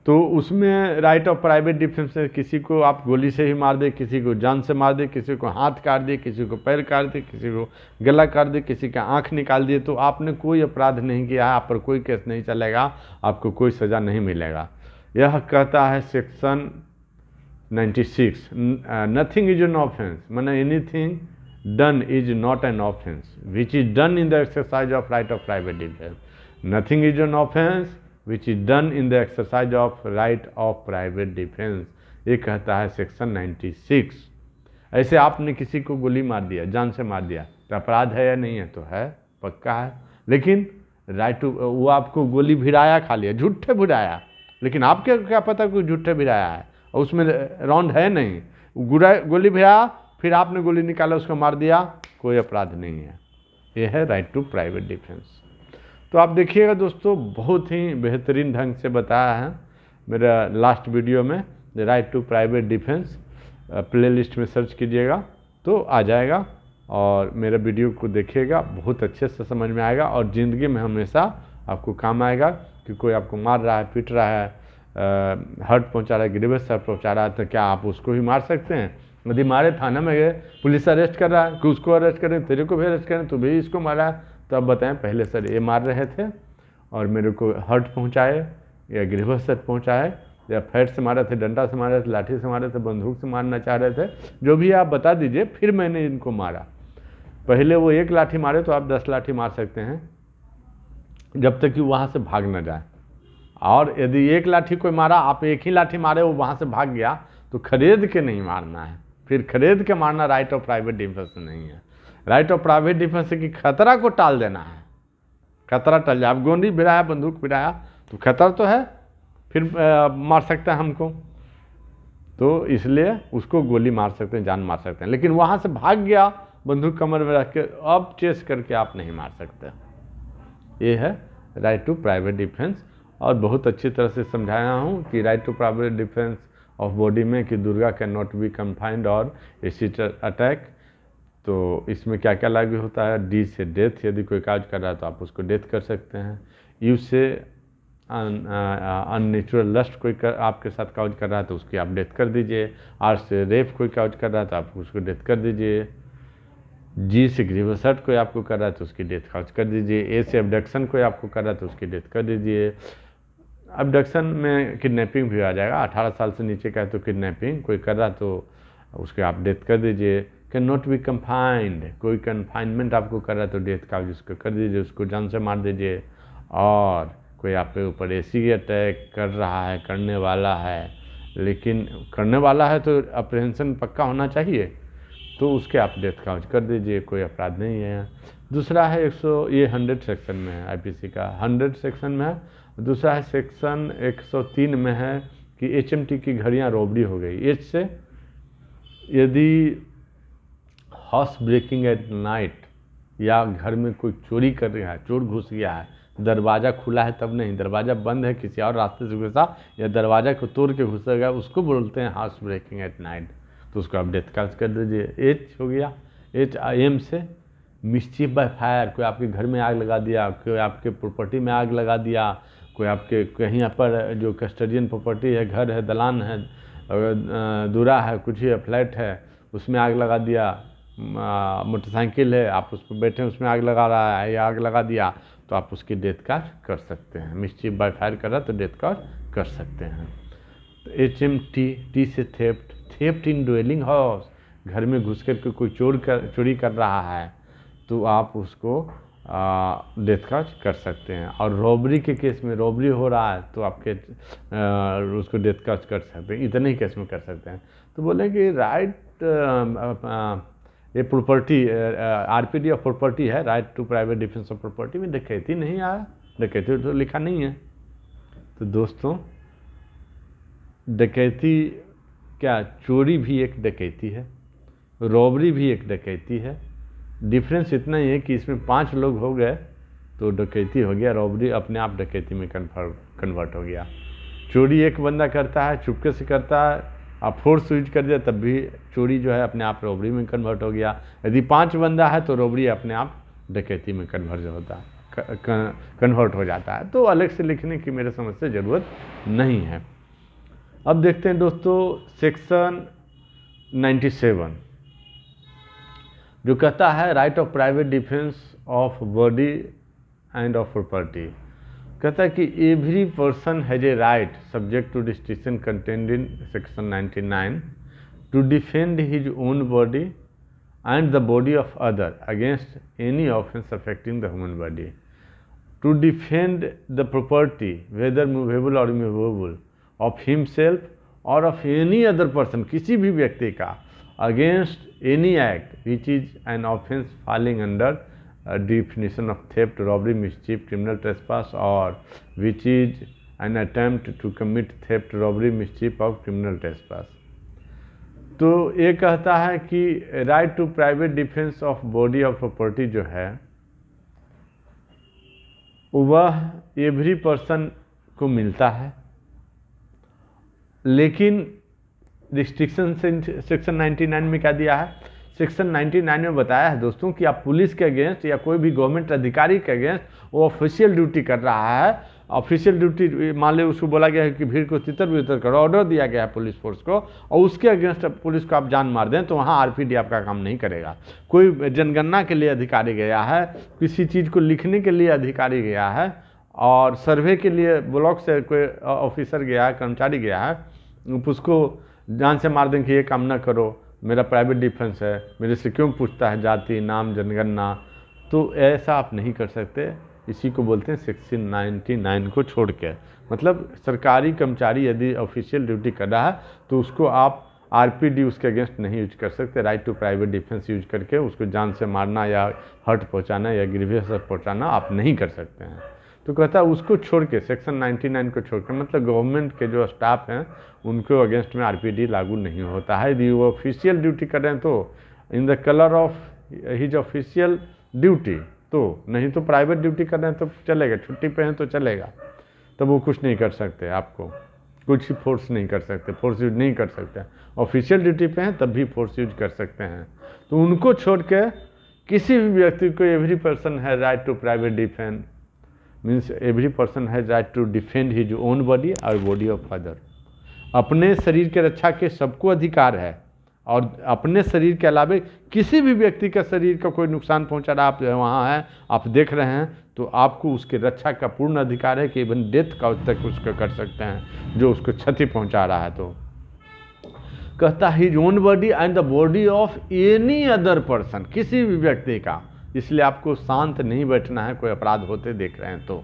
तो उसमें राइट ऑफ प्राइवेट डिफेंस से किसी को आप गोली से ही मार दे, किसी को जान से मार दे, किसी को हाथ काट दे, किसी को पैर काट दे, किसी को गला काट दे, किसी का आँख निकाल दिए, तो आपने कोई अपराध नहीं किया है, आप पर कोई केस नहीं चलेगा, आपको कोई सज़ा नहीं मिलेगा। यह कहता है section 96, nothing is an offence, माने anything done is not an offence which is done in the exercise of right of private defence. Nothing is an offence which is done in the exercise of right of private defence, ये कहता है सेक्शन 96। ऐसे आपने किसी को गोली मार दिया, जान से मार दिया, तो अपराध है या नहीं है? तो है, पक्का है। लेकिन राइट टू, वो आपको गोली भिड़ाया, खा लिया, झूठे भिड़ाया, लेकिन आपके क्या पता कोई झूठे भिड़ाया है और उसमें राउंड है नहीं, गोली भिड़ाया, फिर आपने गोली निकाला उसको मार दिया, कोई अपराध नहीं है। ये है राइट टू प्राइवेट डिफेंस। तो आप देखिएगा दोस्तों, बहुत ही बेहतरीन ढंग से बताया है मेरा लास्ट वीडियो में, right to private defence, playlist में सर्च कीजिएगा तो आ जाएगा, और मेरा वीडियो को देखिएगा, बहुत अच्छे से समझ में आएगा, और ज़िंदगी में हमेशा आपको काम आएगा कि कोई आपको मार रहा है, पीट रहा है, हर्ट पहुंचा रहा है, ग्रीवियस हर्ट पहुंचा रहा है, तो क्या आप उसको ही मार सकते हैं? यदि मारे, थाना में गए, पुलिस अरेस्ट कर रहा है कि उसको अरेस्ट करें, तेरे को भी अरेस्ट करें, तो भी इसको मारा है, तो अब बताएं, पहले सर ये मार रहे थे और मेरे को हर्ट पहुंचाए या ग्रीवियस हर्ट पहुंचाए, या फैट से मारे थे, डंडा से मारे थे, लाठी से मारे थे, बंदूक से मारना चाह रहे थे, जो भी आप बता दीजिए, फिर मैंने इनको मारा। पहले वो 1 लाठी मारे तो आप 10 लाठी मार सकते हैं, जब तक कि वहाँ से भाग न जाए। और यदि एक लाठी कोई मारा, आप एक ही लाठी मारे, वो वहाँ से भाग गया, तो खरीद के नहीं मारना है। फिर खरीद के मारना राइट ऑफ प्राइवेट डिफेंस नहीं है। राइट ऑफ प्राइवेट डिफेंस है कि खतरा को टाल देना है, खतरा टल जाए। अब गोली भिड़ाया, बंदूक भिड़ाया, तो खतरा तो है, फिर मार सकता है हमको, तो इसलिए उसको गोली मार सकते हैं, जान मार सकते हैं। लेकिन वहाँ से भाग गया बंदूक कमर में रख के, अब चेस करके आप नहीं मार सकते। ये है राइट टू प्राइवेट डिफेंस। और बहुत अच्छी तरह से समझाया हूँ कि right to private defence of body में कि Durga can not be confined और एसिड अटैक। तो इसमें क्या क्या लागू होता है? डी से डेथ, यदि कोई काज कर रहा है तो आप उसको डेथ कर सकते हैं। यू से अननेचुरल लस्ट कोई आपके साथ काज कर रहा है तो उसकी आप डेथ कर दीजिए। आर से रेप कोई काज कर रहा है तो आप उसको डेथ कर दीजिए। जी से ग्रीवस हर्ट कोई आपको कर रहा है तो उसकी डेथ काज कर दीजिए। ए से अबडक्शन कोई आपको कर रहा है तो उसकी डेथ कर दीजिए। अबडक्शन में किडनैपिंग भी आ जाएगा, 18 साल से नीचे का है तो किडनैपिंग कोई कर रहा है तो उसके आप डेथ कर दीजिए। कैन नॉट बी कन्फाइंड, कोई कन्फाइनमेंट आपको कर रहा है तो डेथ का उसको कर दीजिए, उसको जान से मार दीजिए। और कोई आपके ऊपर ऐसी अटैक कर रहा है, करने वाला है, लेकिन करने वाला है तो अप्रहेंशन पक्का होना चाहिए, तो उसके आप डेथ काउंट कर दीजिए, कोई अपराध नहीं है। दूसरा है 100 सेक्शन में है, आईपीसी का 100 सेक्शन में है। दूसरा है सेक्शन 103 में है कि एचएमटी की घड़ियाँ रॉबरी हो गई। एच से यदि हाउस ब्रेकिंग एट नाइट या घर में कोई चोरी कर रहा है, चोर घुस गया है, दरवाज़ा खुला है तब नहीं, दरवाज़ा बंद है किसी और रास्ते से घुसा या दरवाज़ा को तोड़ के घुसा गया, उसको बोलते हैं हाउस ब्रेकिंग एट नाइट, तो उसको आप डेथ काज कर दीजिए। एच हो गया। एच एम से मिस्चीफ बाय फायर, कोई आपके घर में आग लगा दिया, कोई आपके प्रॉपर्टी में आग लगा दिया, कोई आपके कहीं पर जो कस्टडियन प्रॉपर्टी है, घर है, दलान है, दूरा है, कुछ ही फ्लैट है, उसमें आग लगा दिया। मोटरसाइकिल है, आप उस पर बैठे हैं, उसमें आग लगा रहा है या आग लगा दिया, तो आप उसकी डेथ काज कर सकते हैं। मिस्चीफ बाय फायर कर रहा है तो डेथ काज कर सकते हैं। तो एच एम टी, टी से थेफ्ट, थेफ्ट इन ड्वेलिंग हाउस, घर में घुस कर के कोई चोरी कर रहा है तो आप उसको डेथ काज कर सकते हैं। और रॉबरी के केस में, रॉबरी हो रहा है तो आपके उसको डेथ काज कर सकते हैं, इतने ही केस में कर सकते हैं। तो बोले कि राइट ये प्रॉपर्टी आरपीडी ऑफ प्रॉपर्टी है, right to private defence of property में डकैती नहीं आया, डकैती तो लिखा नहीं है। तो दोस्तों डकैती क्या, चोरी भी एक डकैती है, रॉबरी भी एक डकैती है। डिफरेंस इतना ही है कि इसमें 5 लोग हो गए तो डकैती हो गया, रॉबरी अपने आप डकैती में कन्वर्ट हो गया। चोरी एक बंदा करता है, चुपके से करता है, आप फोर्स यूज कर दिया तब भी चोरी जो है अपने आप रॉबरी में कन्वर्ट हो गया। यदि 5 बंदा है तो रॉबरी अपने आप डकैती में कन्वर्ट हो जाता है। तो अलग से लिखने की मेरे समझ से ज़रूरत नहीं है। अब देखते हैं दोस्तों सेक्शन 97 जो कहता है right of private defence of body and of property. कहता है कि every person has a right subject to restriction contained in section 99 to defend his own body and the body of other against any offence affecting the human body, to defend the property whether movable और इमूवेबल ऑफ हिमसेल्फ और ऑफ एनी अदर पर्सन, किसी भी व्यक्ति का, against any act which is an offence falling under definition of theft, robbery, mischief, criminal trespass or which is an attempt to commit theft, robbery, mischief or criminal trespass। तो ये कहता है कि right to private defence of body of property जो है वह एवरी पर्सन को मिलता है, लेकिन रिस्ट्रिक्शन सेक्शन 99 में क्या दिया है? सेक्शन 99 में बताया है दोस्तों कि आप पुलिस के अगेंस्ट या कोई भी गवर्नमेंट अधिकारी के अगेंस्ट वो ऑफिशियल ड्यूटी कर रहा है, ऑफिशियल ड्यूटी मान ले उसको बोला गया है कि भीड़ को तितर बितर करो, ऑर्डर दिया गया है पुलिस फोर्स को, और उसके अगेंस्ट पुलिस को आप जान मार दें तो वहाँ आरपीडी आपका काम नहीं करेगा। कोई जनगणना के लिए अधिकारी गया है, किसी चीज़ को लिखने के लिए अधिकारी गया है, और सर्वे के लिए ब्लॉक से कोई ऑफिसर गया है, कर्मचारी गया है, उसको जान से मार दें कि ये काम ना करो, मेरा प्राइवेट डिफेंस है, मेरे से क्यों पूछता है जाति, नाम, जनगणना, तो ऐसा आप नहीं कर सकते। इसी को बोलते हैं सेक्शन 99 को छोड़ के। मतलब सरकारी कर्मचारी यदि ऑफिशियल ड्यूटी कर रहा है तो उसको आप आरपीडी उसके अगेंस्ट नहीं यूज कर सकते, right to private defence use करके उसको जान से मारना या हर्ट पहुंचाना या ग्रीवियस हर्ट पहुंचाना आप नहीं कर सकते हैं। तो कहता है उसको छोड़ के सेक्शन 99 को छोड़ के, मतलब गवर्नमेंट के जो स्टाफ हैं उनको अगेंस्ट में आरपीडी लागू नहीं होता है। यदि वो ऑफिशियल ड्यूटी कर रहे हैं तो in the colour of his official duty, तो नहीं तो प्राइवेट ड्यूटी कर रहे हैं तो चलेगा, छुट्टी पे हैं तो चलेगा, तब वो कुछ नहीं कर सकते, आपको कुछ ही फोर्स नहीं कर सकते, फोर्स यूज नहीं कर सकते। ऑफिशियल ड्यूटी पे हैं तब भी फोर्स यूज कर सकते हैं। तो उनको छोड़ के किसी भी व्यक्ति को एवरी पर्सन है right to private defence, means every person has right to defend his own body और बॉडी ऑफ अदर। अपने शरीर के रक्षा के सबको अधिकार है, और अपने शरीर के अलावा किसी भी व्यक्ति का शरीर का कोई नुकसान पहुंचा रहा, आप वहाँ हैं, आप देख रहे हैं, तो आपको उसके रक्षा का पूर्ण अधिकार है कि इवन डेथ का तक उसको कर सकते हैं जो उसको क्षति पहुंचा रहा है। तो कहता है his own body and the body of any other person, किसी भी व्यक्ति का। इसलिए आपको शांत नहीं बैठना है कोई अपराध होते देख रहे हैं तो।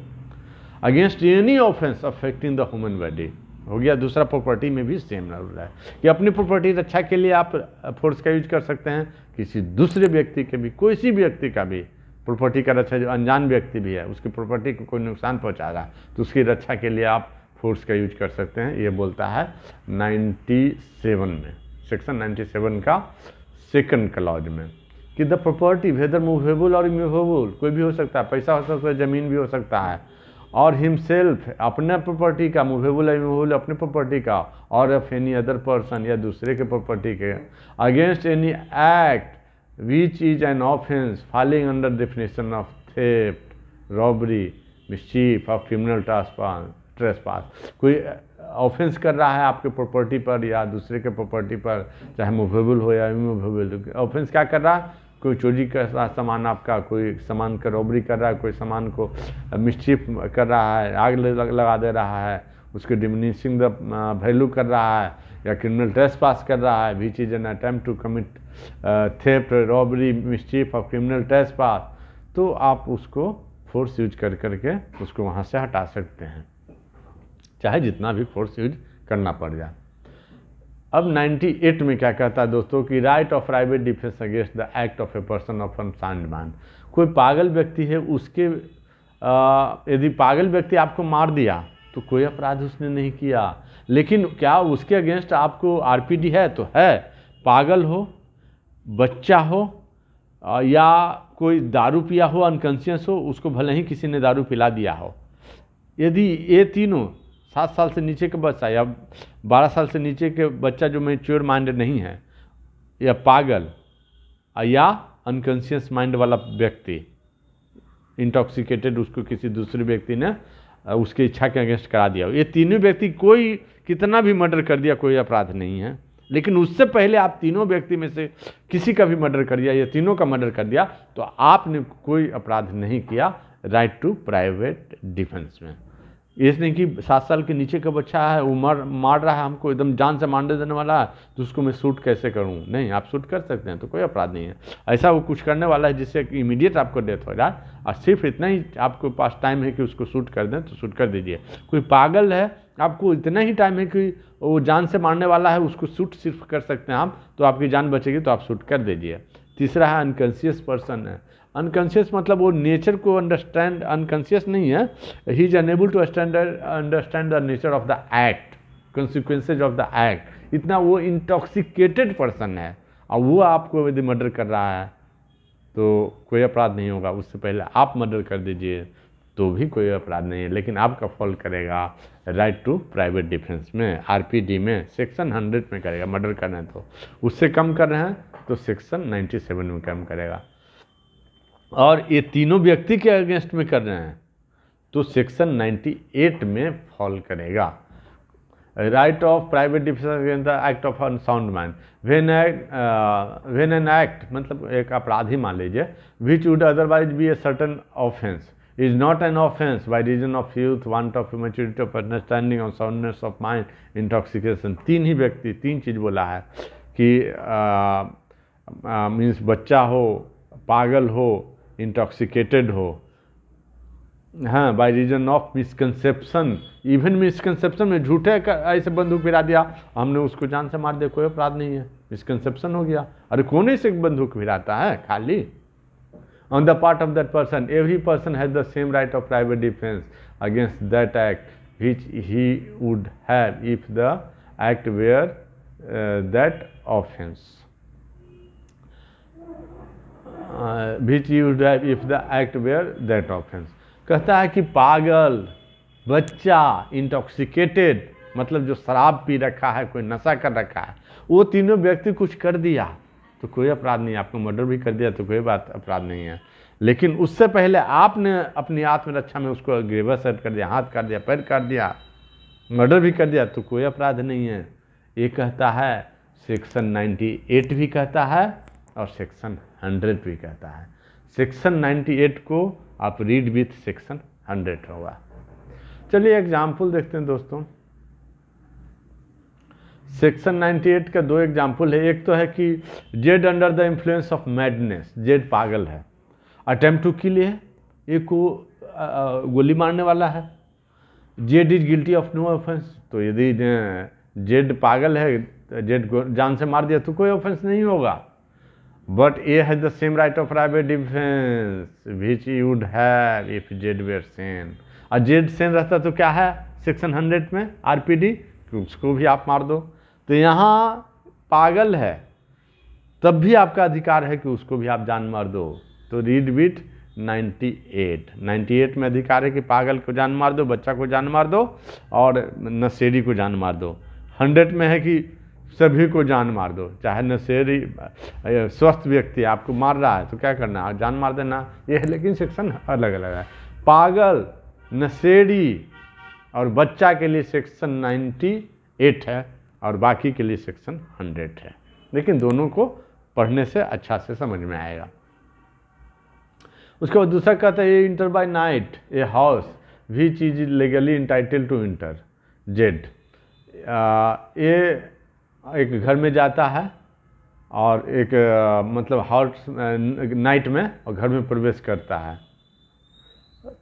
Against any offence affecting the human body हो गया। दूसरा प्रॉपर्टी में भी सेम रूल है कि अपनी प्रॉपर्टी रक्षा के लिए आप फोर्स का यूज कर सकते हैं, किसी दूसरे व्यक्ति के भी, कोई सी व्यक्ति का भी प्रॉपर्टी का रक्षा, जो अनजान व्यक्ति भी है उसकी प्रॉपर्टी को कोई नुकसान पहुंचा रहा है तो उसकी रक्षा के लिए आप फोर्स का यूज कर सकते हैं। ये बोलता है 97 में, सेक्शन 97 का सेकंड क्लॉज में कि द प्रॉपर्टी वेदर मूवेबल और इमूवेबल, कोई भी हो सकता है, पैसा हो सकता है, जमीन भी हो सकता है, और हिमसेल्फ अपने प्रॉपर्टी का, मूवेबल या इमूवेबल अपने प्रॉपर्टी का, और ऑफ एनी अदर पर्सन या दूसरे के प्रॉपर्टी के, against any act which is an offence falling under definition of theft, robbery, mischief और क्रिमिनल ट्रेसपास। कोई ऑफेंस कर रहा है आपके प्रॉपर्टी पर या दूसरे के प्रॉपर्टी पर, चाहे मूवेबल हो या इमूवेबल, ऑफेंस क्या कर रहा है, कोई चोरी कर रहा है सामान आपका, कोई सामान का रॉबरी कर रहा है, कोई सामान को मिसचीफ कर रहा है, आग लगा दे रहा है, उसके डिमिनिशिंग द वैल्यू कर रहा है, या क्रिमिनल ट्रेसपास कर रहा है, which is an attempt to commit theft, robbery, mischief और क्रिमिनल ट्रेसपास, तो आप उसको फोर्स यूज कर करके उसको वहाँ से हटा सकते हैं, चाहे जितना भी फोर्स यूज करना पड़ जाए। अब 98 में क्या कहता है दोस्तों कि right of private defence against the act of a person of unsound mind. कोई पागल व्यक्ति है, उसके यदि पागल व्यक्ति आपको मार दिया तो कोई अपराध उसने नहीं किया, लेकिन क्या उसके अगेंस्ट आपको आरपीडी है? तो है। पागल हो, बच्चा हो, या कोई दारू पिया हो, अनकॉन्शियस हो, उसको भले ही किसी ने दारू पिला दिया हो, यदि ये तीनों 7 साल से नीचे के बच्चा या 12 साल से नीचे के बच्चा जो मैच्योर माइंड नहीं है, या पागल या अनकॉन्शियस माइंड वाला व्यक्ति, इंटॉक्सिकेटेड, उसको किसी दूसरे व्यक्ति ने उसकी इच्छा के अगेंस्ट करा दिया, ये तीनों व्यक्ति कोई कितना भी मर्डर कर दिया कोई अपराध नहीं है। लेकिन उससे पहले आप तीनों व्यक्ति में से किसी का भी मर्डर कर दिया या तीनों का मर्डर कर दिया तो आपने कोई अपराध नहीं किया राइट टू प्राइवेट डिफेंस में। ये नहीं कि 7 साल के नीचे का बच्चा है, वो मार रहा है हमको, एकदम जान से मार देने वाला है, तो उसको मैं शूट कैसे करूं? नहीं, आप शूट कर सकते हैं, तो कोई अपराध नहीं है। ऐसा वो कुछ करने वाला है जिससे इमीडिएट आपको डेथ हो जाए, और सिर्फ इतना ही आपको पास टाइम है कि उसको शूट कर दें तो शूट कर दीजिए। कोई पागल है, आपको इतना ही टाइम है कि वो जान से मारने वाला है, उसको शूट सिर्फ कर सकते हैं आप, तो आपकी जान बचेगी तो आप शूट कर दीजिए। तीसरा है अनकॉन्शियस पर्सन है। अनकॉन्शियस मतलब वो नेचर को अंडरस्टैंड, अनकॉन्शियस नहीं है, he is unable to understand the nature of the act, consequences of the act. इतना वो इंटॉक्सिकेटेड पर्सन है, और वो आपको यदि मर्डर कर रहा है तो कोई अपराध नहीं होगा। उससे पहले आप मर्डर कर दीजिए तो भी कोई अपराध नहीं है, लेकिन आपका फॉल करेगा राइट टू प्राइवेट डिफेंस में, आरपीडी में, सेक्शन 100 में करेगा। मर्डर कर रहे हैं तो उससे कम कर रहे हैं तो सेक्शन 97 में कम करेगा, और ये तीनों व्यक्ति के अगेंस्ट में कर रहे हैं तो सेक्शन 98 में फॉल करेगा। Right of private defence against the act of unsound mind, when an act मतलब एक अपराधी मान लीजिए, which would otherwise be a certain offence is not an offence by reason of youth, want of maturity of understanding और साउंडनेस ऑफ माइंड, इंटॉक्सिकेशन। तीन ही व्यक्ति, तीन चीज़ बोला है कि मीन्स बच्चा हो, पागल हो, इंटॉक्सिकेटेड हो, हाँ, by reason of misconception, even misconception में झूठे ऐसे बंदूक गिरा दिया, हमने उसको जान से मार दिया, कोई अपराध नहीं है, मिसकंसेप्शन हो गया। अरे कौन ऐसे बंदूक गिराता है खाली? On the part of that person, every person has the same right of private defence against that act which he would have if the act were that offence, which you would have if the act were that offence. कहता है कि पागल, बच्चा, इंटॉक्सिकेटेड, मतलब जो शराब पी रखा है, कोई नशा कर रखा है, वो तीनों व्यक्ति कुछ कर दिया तो कोई अपराध नहीं, आपको मर्डर भी कर दिया तो कोई बात अपराध नहीं है। लेकिन उससे पहले आपने अपनी आत्मरक्षा में उसको ग्रेवस हर्ट कर दिया, हाथ काट दिया, पैर काट दिया, मर्डर भी कर दिया तो कोई अपराध नहीं है। ये कहता है सेक्शन 98 भी कहता है और सेक्शन 100 भी कहता है। सेक्शन 98 को आप रीड विथ सेक्शन 100 होगा। चलिए एग्जाम्पल देखते हैं दोस्तों। सेक्शन 98 का दो एग्जाम्पल है। एक तो है कि Z under the influence of madness, Z पागल है, अटेम्प्ट टू किल है, एक को गोली मारने वाला है। Z is guilty of no offence, तो यदि जेड पागल है, जेड जान से मार दिया तो कोई ऑफेंस नहीं होगा। But A has the same right of private defence which you would have if Z were sane. और जेड सेन रहता तो क्या है सेक्शन 100 में आरपीडी, उसको भी आप मार दो। तो यहाँ पागल है तब भी आपका अधिकार है कि उसको भी आप जान मार दो। तो रीड विथ 98 में अधिकार है कि पागल को जान मार दो, बच्चा को जान मार दो और नशेड़ी को जान मार दो। 100 में है कि सभी को जान मार दो, चाहे नशेड़ी स्वस्थ व्यक्ति आपको मार रहा है तो क्या करना है, जान मार देना, ये है। लेकिन सेक्शन अलग अलग है। पागल, नशेड़ी और बच्चा के लिए सेक्शन 98 है और बाकी के लिए सेक्शन 100 है। लेकिन दोनों को पढ़ने से अच्छा से समझ में आएगा। उसके बाद दूसरा कहता है ये enter by night a house which is legally entitled to enter, Z. ये एक घर में जाता है और एक मतलब हाउस नाइट में और घर में प्रवेश करता है।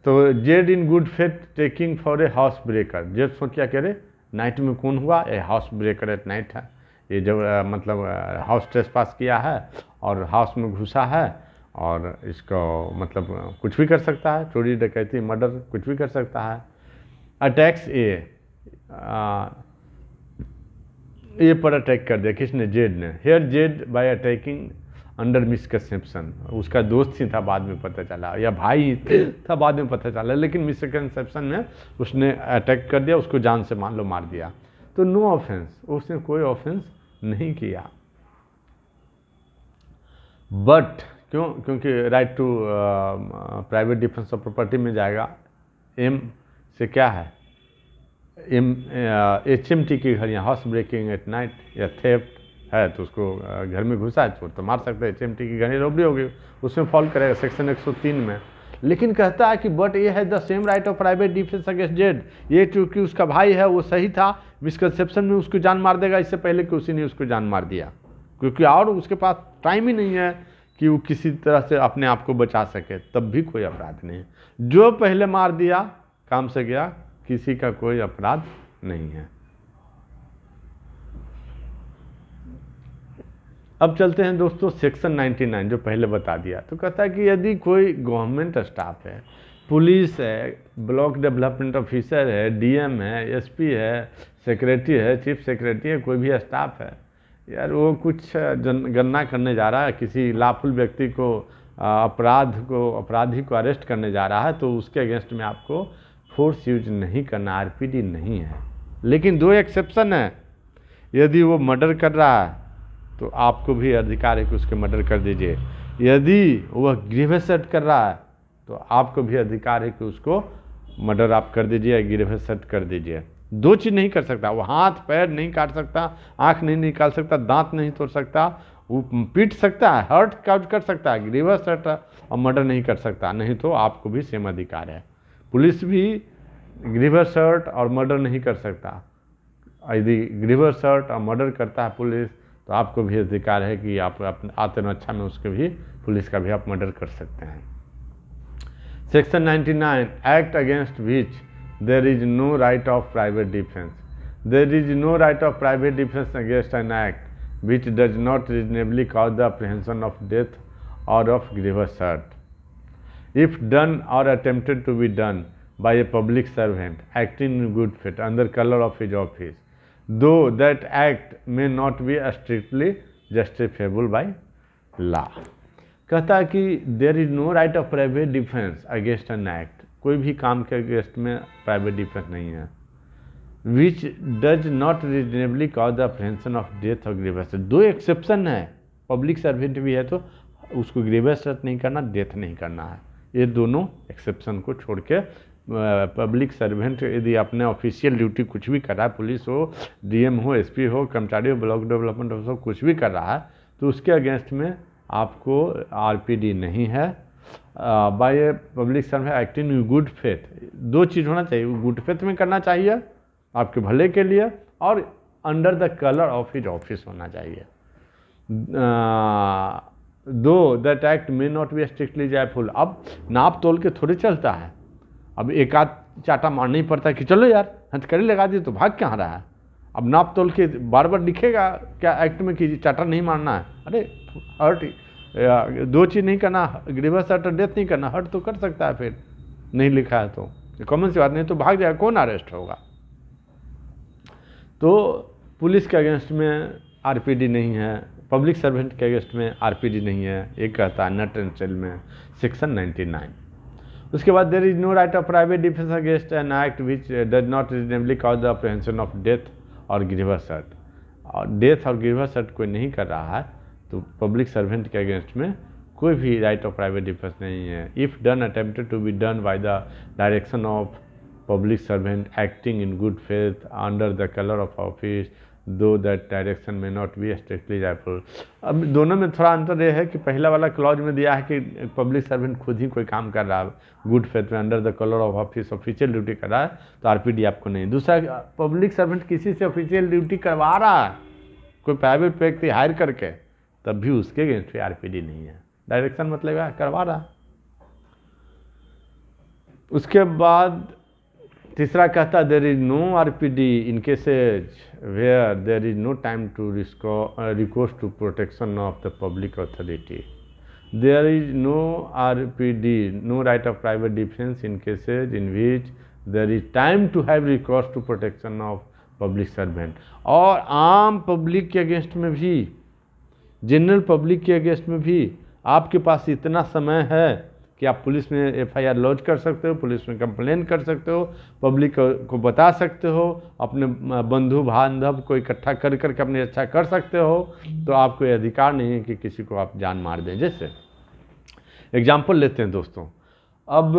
तो Z in good faith taking for a house breaker, Z सोच क्या कह रहे नाइट में कौन हुआ, a house breaker at night है, ये जब मतलब हाउस ट्रेसपास किया है और हाउस में घुसा है और इसको मतलब कुछ भी कर सकता है, चोरी डकैती मर्डर कुछ भी कर सकता है। अटैक्स ए पर अटैक कर दिया किसने, जेड ने। Here Z by attacking under misconception, उसका दोस्त ही था बाद में पता चला, या भाई था बाद में पता चला, लेकिन मिसकंसेप्शन में उसने अटैक कर दिया, उसको जान से मान लो मार दिया। तो नो ऑफेंस, उसने कोई ऑफेंस नहीं किया। बट क्यों, क्योंकि right to private defence of property में जाएगा। एम से क्या है, HMT की घर, या हाउस ब्रेकिंग एट नाइट या थेफ्ट है तो उसको घर में घुसा है चोर तो मार सकते हैं, HMT की घनी रॉबरी होगी, उसमें फॉल करेगा सेक्शन 103 में। लेकिन कहता है कि बट ये है the same right of private defence against Z, ये चूँकि उसका भाई है वो सही था, मिसकंसेप्शन में उसको जान मार देगा इससे पहले कि उसी ने उसको जान मार दिया, क्योंकि और उसके पास टाइम ही नहीं है कि वो किसी तरह से अपने आप को बचा सके, तब भी कोई अपराध नहीं है। जो पहले मार दिया काम से गया, किसी का कोई अपराध नहीं है। अब चलते हैं दोस्तों सेक्शन 99 जो पहले बता दिया। तो कहता है कि यदि कोई गवर्नमेंट स्टाफ है, पुलिस है, ब्लॉक डेवलपमेंट ऑफिसर है, DM है, SP है, सेक्रेटरी है, चीफ सेक्रेटरी है, कोई भी स्टाफ है, यार वो कुछ गणना करने जा रहा है, किसी लाफुल व्यक्ति को अपराधी को अरेस्ट करने जा रहा है, तो उसके अगेंस्ट में आपको फोर्स यूज नहीं करना, RPD नहीं है। लेकिन दो एक्सेप्शन है, यदि वो मर्डर कर रहा है तो आपको भी अधिकार है कि उसके मर्डर कर दीजिए, यदि वह ग्रीवियस हर्ट कर रहा है तो आपको भी अधिकार है कि उसको मर्डर आप कर दीजिए या ग्रीवियस हर्ट कर दीजिए। दो चीज़ नहीं कर सकता, वो हाथ पैर नहीं काट सकता, आँख नहीं निकाल सकता, दांत नहीं तोड़ सकता, वो पीट सकता है, हर्ट कर सकता है, ग्रीवियस हर्ट और मर्डर नहीं कर सकता, नहीं तो आपको भी सेम अधिकार है। पुलिस भी ग्रीवियस हर्ट और मर्डर नहीं कर सकता, यदि ग्रीवियस हर्ट और मर्डर करता है पुलिस तो आपको भी अधिकार है कि आप आत्मरक्षा में उसके भी पुलिस का भी आप मर्डर कर सकते हैं। Section 99 act against which there is no right of private defence. There is no right of private defence against an act which does not reasonably cause the apprehension of death or of grievous hurt if done or attempted to be done by a public servant acting in good faith under color of his office, though that act may not be strictly justifiable by law। कहता है कि there is no right of private defence against an act, कोई भी काम के अगेंस्ट में प्राइवेट डिफेंस नहीं है, विच does not reasonably cause the apprehension of death और ग्रीवस। दो एक्सेप्शन है, पब्लिक सर्वेंट भी है तो उसको ग्रीवस हर्ट नहीं करना, डेथ नहीं करना है। ये दोनों एक्सेप्शन को छोड़ के पब्लिक सर्वेंट यदि अपने ऑफिशियल ड्यूटी कुछ भी कर रहा है, पुलिस हो, डीएम हो, एसपी हो, कर्मचारी हो, ब्लॉक डेवलपमेंट ऑफिसर कुछ भी कर रहा है, तो उसके अगेंस्ट में आपको आरपीडी नहीं है। By a public servant acting in good faith, दो चीज़ होना चाहिए, गुड फेथ में करना चाहिए आपके भले के लिए, और under the colour of his office होना चाहिए। दो that act may not be strictly joyful. अब नाप तोल के थोड़े चलता है, अब एक आध चाटा मारना ही पड़ता है कि चलो यार हथकड़ी लगा दी तो भाग कहाँ रहा है। अब नाप तोल के बार बार लिखेगा क्या एक्ट में कि चाटा नहीं मारना है, अरे हर्ट दो चीज़ नहीं करना, ग्रीवस हर्ट और डेथ नहीं करना, हर्ट तो कर सकता है, फिर नहीं लिखा है तो कॉमन सी बात, नहीं तो भाग जाएगा, कौन अरेस्ट होगा। तो पुलिस के अगेंस्ट में आरपीडी नहीं है, पब्लिक सर्वेंट के अगेंस्ट में आरपीडी नहीं है, एक कहता है नट एंड सेल में सेक्शन 99। उसके बाद there is no right of private defence against an act which does not reasonably cause the apprehension of death और ग्रीवस हर्ट। और डेथ और ग्रीवस हर्ट कोई नहीं कर रहा है तो पब्लिक सर्वेंट के अगेंस्ट में कोई भी राइट ऑफ प्राइवेट डिफेंस नहीं है। If done attempted to be done by the direction of public servant acting in good faith under the colour of office, though that direction may not be strictly joyful. अब दोनों में थोड़ा अंतर यह है कि पहला वाला क्लॉज में दिया है कि पब्लिक सर्वेंट खुद ही कोई काम कर रहा है गुड फेथ में under the colour of office, official duty कर रहा है तो आरपीडी आपको नहीं। दूसरा, पब्लिक सर्वेंट किसी से ऑफिशियल ड्यूटी करवा रहा है, कोई प्राइवेट व्यक्ति हायर करके, तब भी उसके अगेंस्ट भी आरपीडी नहीं है। डायरेक्शन मतलब करवा रहा। उसके बाद तीसरा कहता there is no RPD in cases where there is no time to recourse to protection of the public authority. There is no RPD, no right of private defence in cases in which there is time to have recourse to protection of public servant. और आम पब्लिक के अगेंस्ट में भी, जनरल पब्लिक के अगेंस्ट में भी आपके पास इतना समय है कि आप पुलिस में एफआईआर लॉन्च कर सकते हो, पुलिस में कंप्लेन कर सकते हो, पब्लिक को बता सकते हो, अपने बंधु बांधव को इकट्ठा कर करके अपनी रक्षा कर सकते हो। तो आपको ये अधिकार नहीं है कि किसी को आप जान मार दें। जैसे एग्जाम्पल लेते हैं दोस्तों, अब